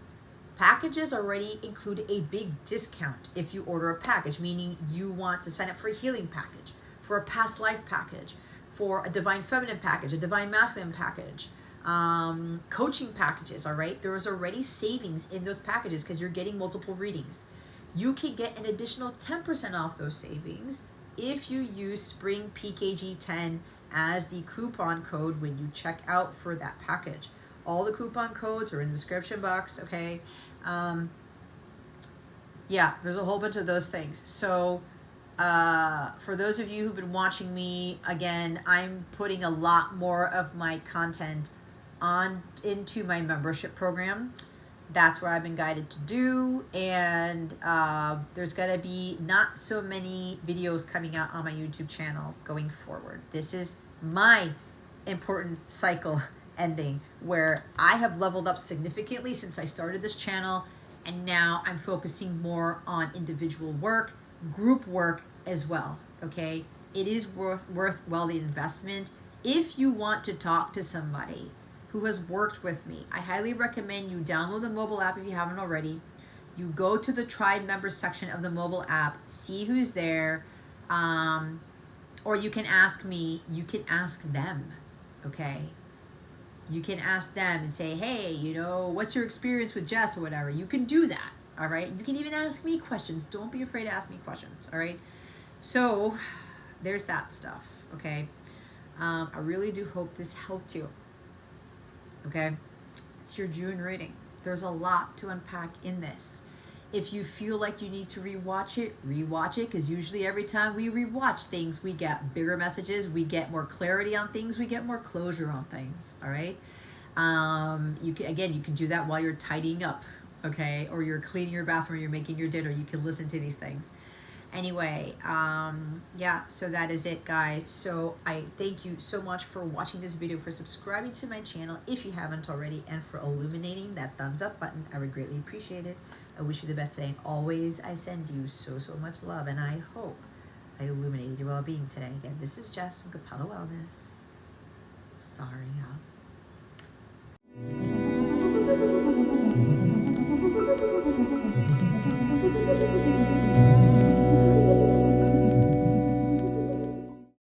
Packages already include a big discount if you order a package, meaning you want to sign up for a healing package, for a past life package, for a divine feminine package, a divine masculine package, coaching packages. All right, there is already savings in those packages because you're getting multiple readings. You can get an additional 10% off those savings if you use Spring PKG10 as the coupon code when you check out for that package. All the coupon codes are in the description box. Okay, yeah, there's a whole bunch of those things. So for those of you who've been watching me, again, I'm putting a lot more of my content on into my membership program. That's what I've been guided to do, and there's gonna be not so many videos coming out on my YouTube channel going forward. This is my important cycle ending, where I have leveled up significantly since I started this channel, and now I'm focusing more on individual work, group work as well. Okay, it is worth well the investment. If you want to talk to somebody who has worked with me, I highly recommend you download the mobile app if you haven't already. You go to the tribe members section of the mobile app, see who's there, or you can ask me, you can ask them. Okay, you can ask them and say, hey, you know, what's your experience with Jess or whatever. You can do that. All right, you can even ask me questions. Don't be afraid to ask me questions. All right, so there's that stuff. Okay, I really do hope this helped you. Okay, it's your June reading. There's a lot to unpack in this. If you feel like you need to rewatch it, because usually every time we rewatch things, we get bigger messages, we get more clarity on things, we get more closure on things. All right, you can do that while you're tidying up, okay, or you're cleaning your bathroom, or you're making your dinner. You can listen to these things. Anyway, yeah, so that is it, guys. So I thank you so much for watching this video, for subscribing to my channel if you haven't already, and for illuminating that thumbs up button. I would greatly appreciate it. I wish you the best today, and always I send you so much love, and I hope I illuminated your well-being today. Again, this is Jess from Capella Wellness, starring out.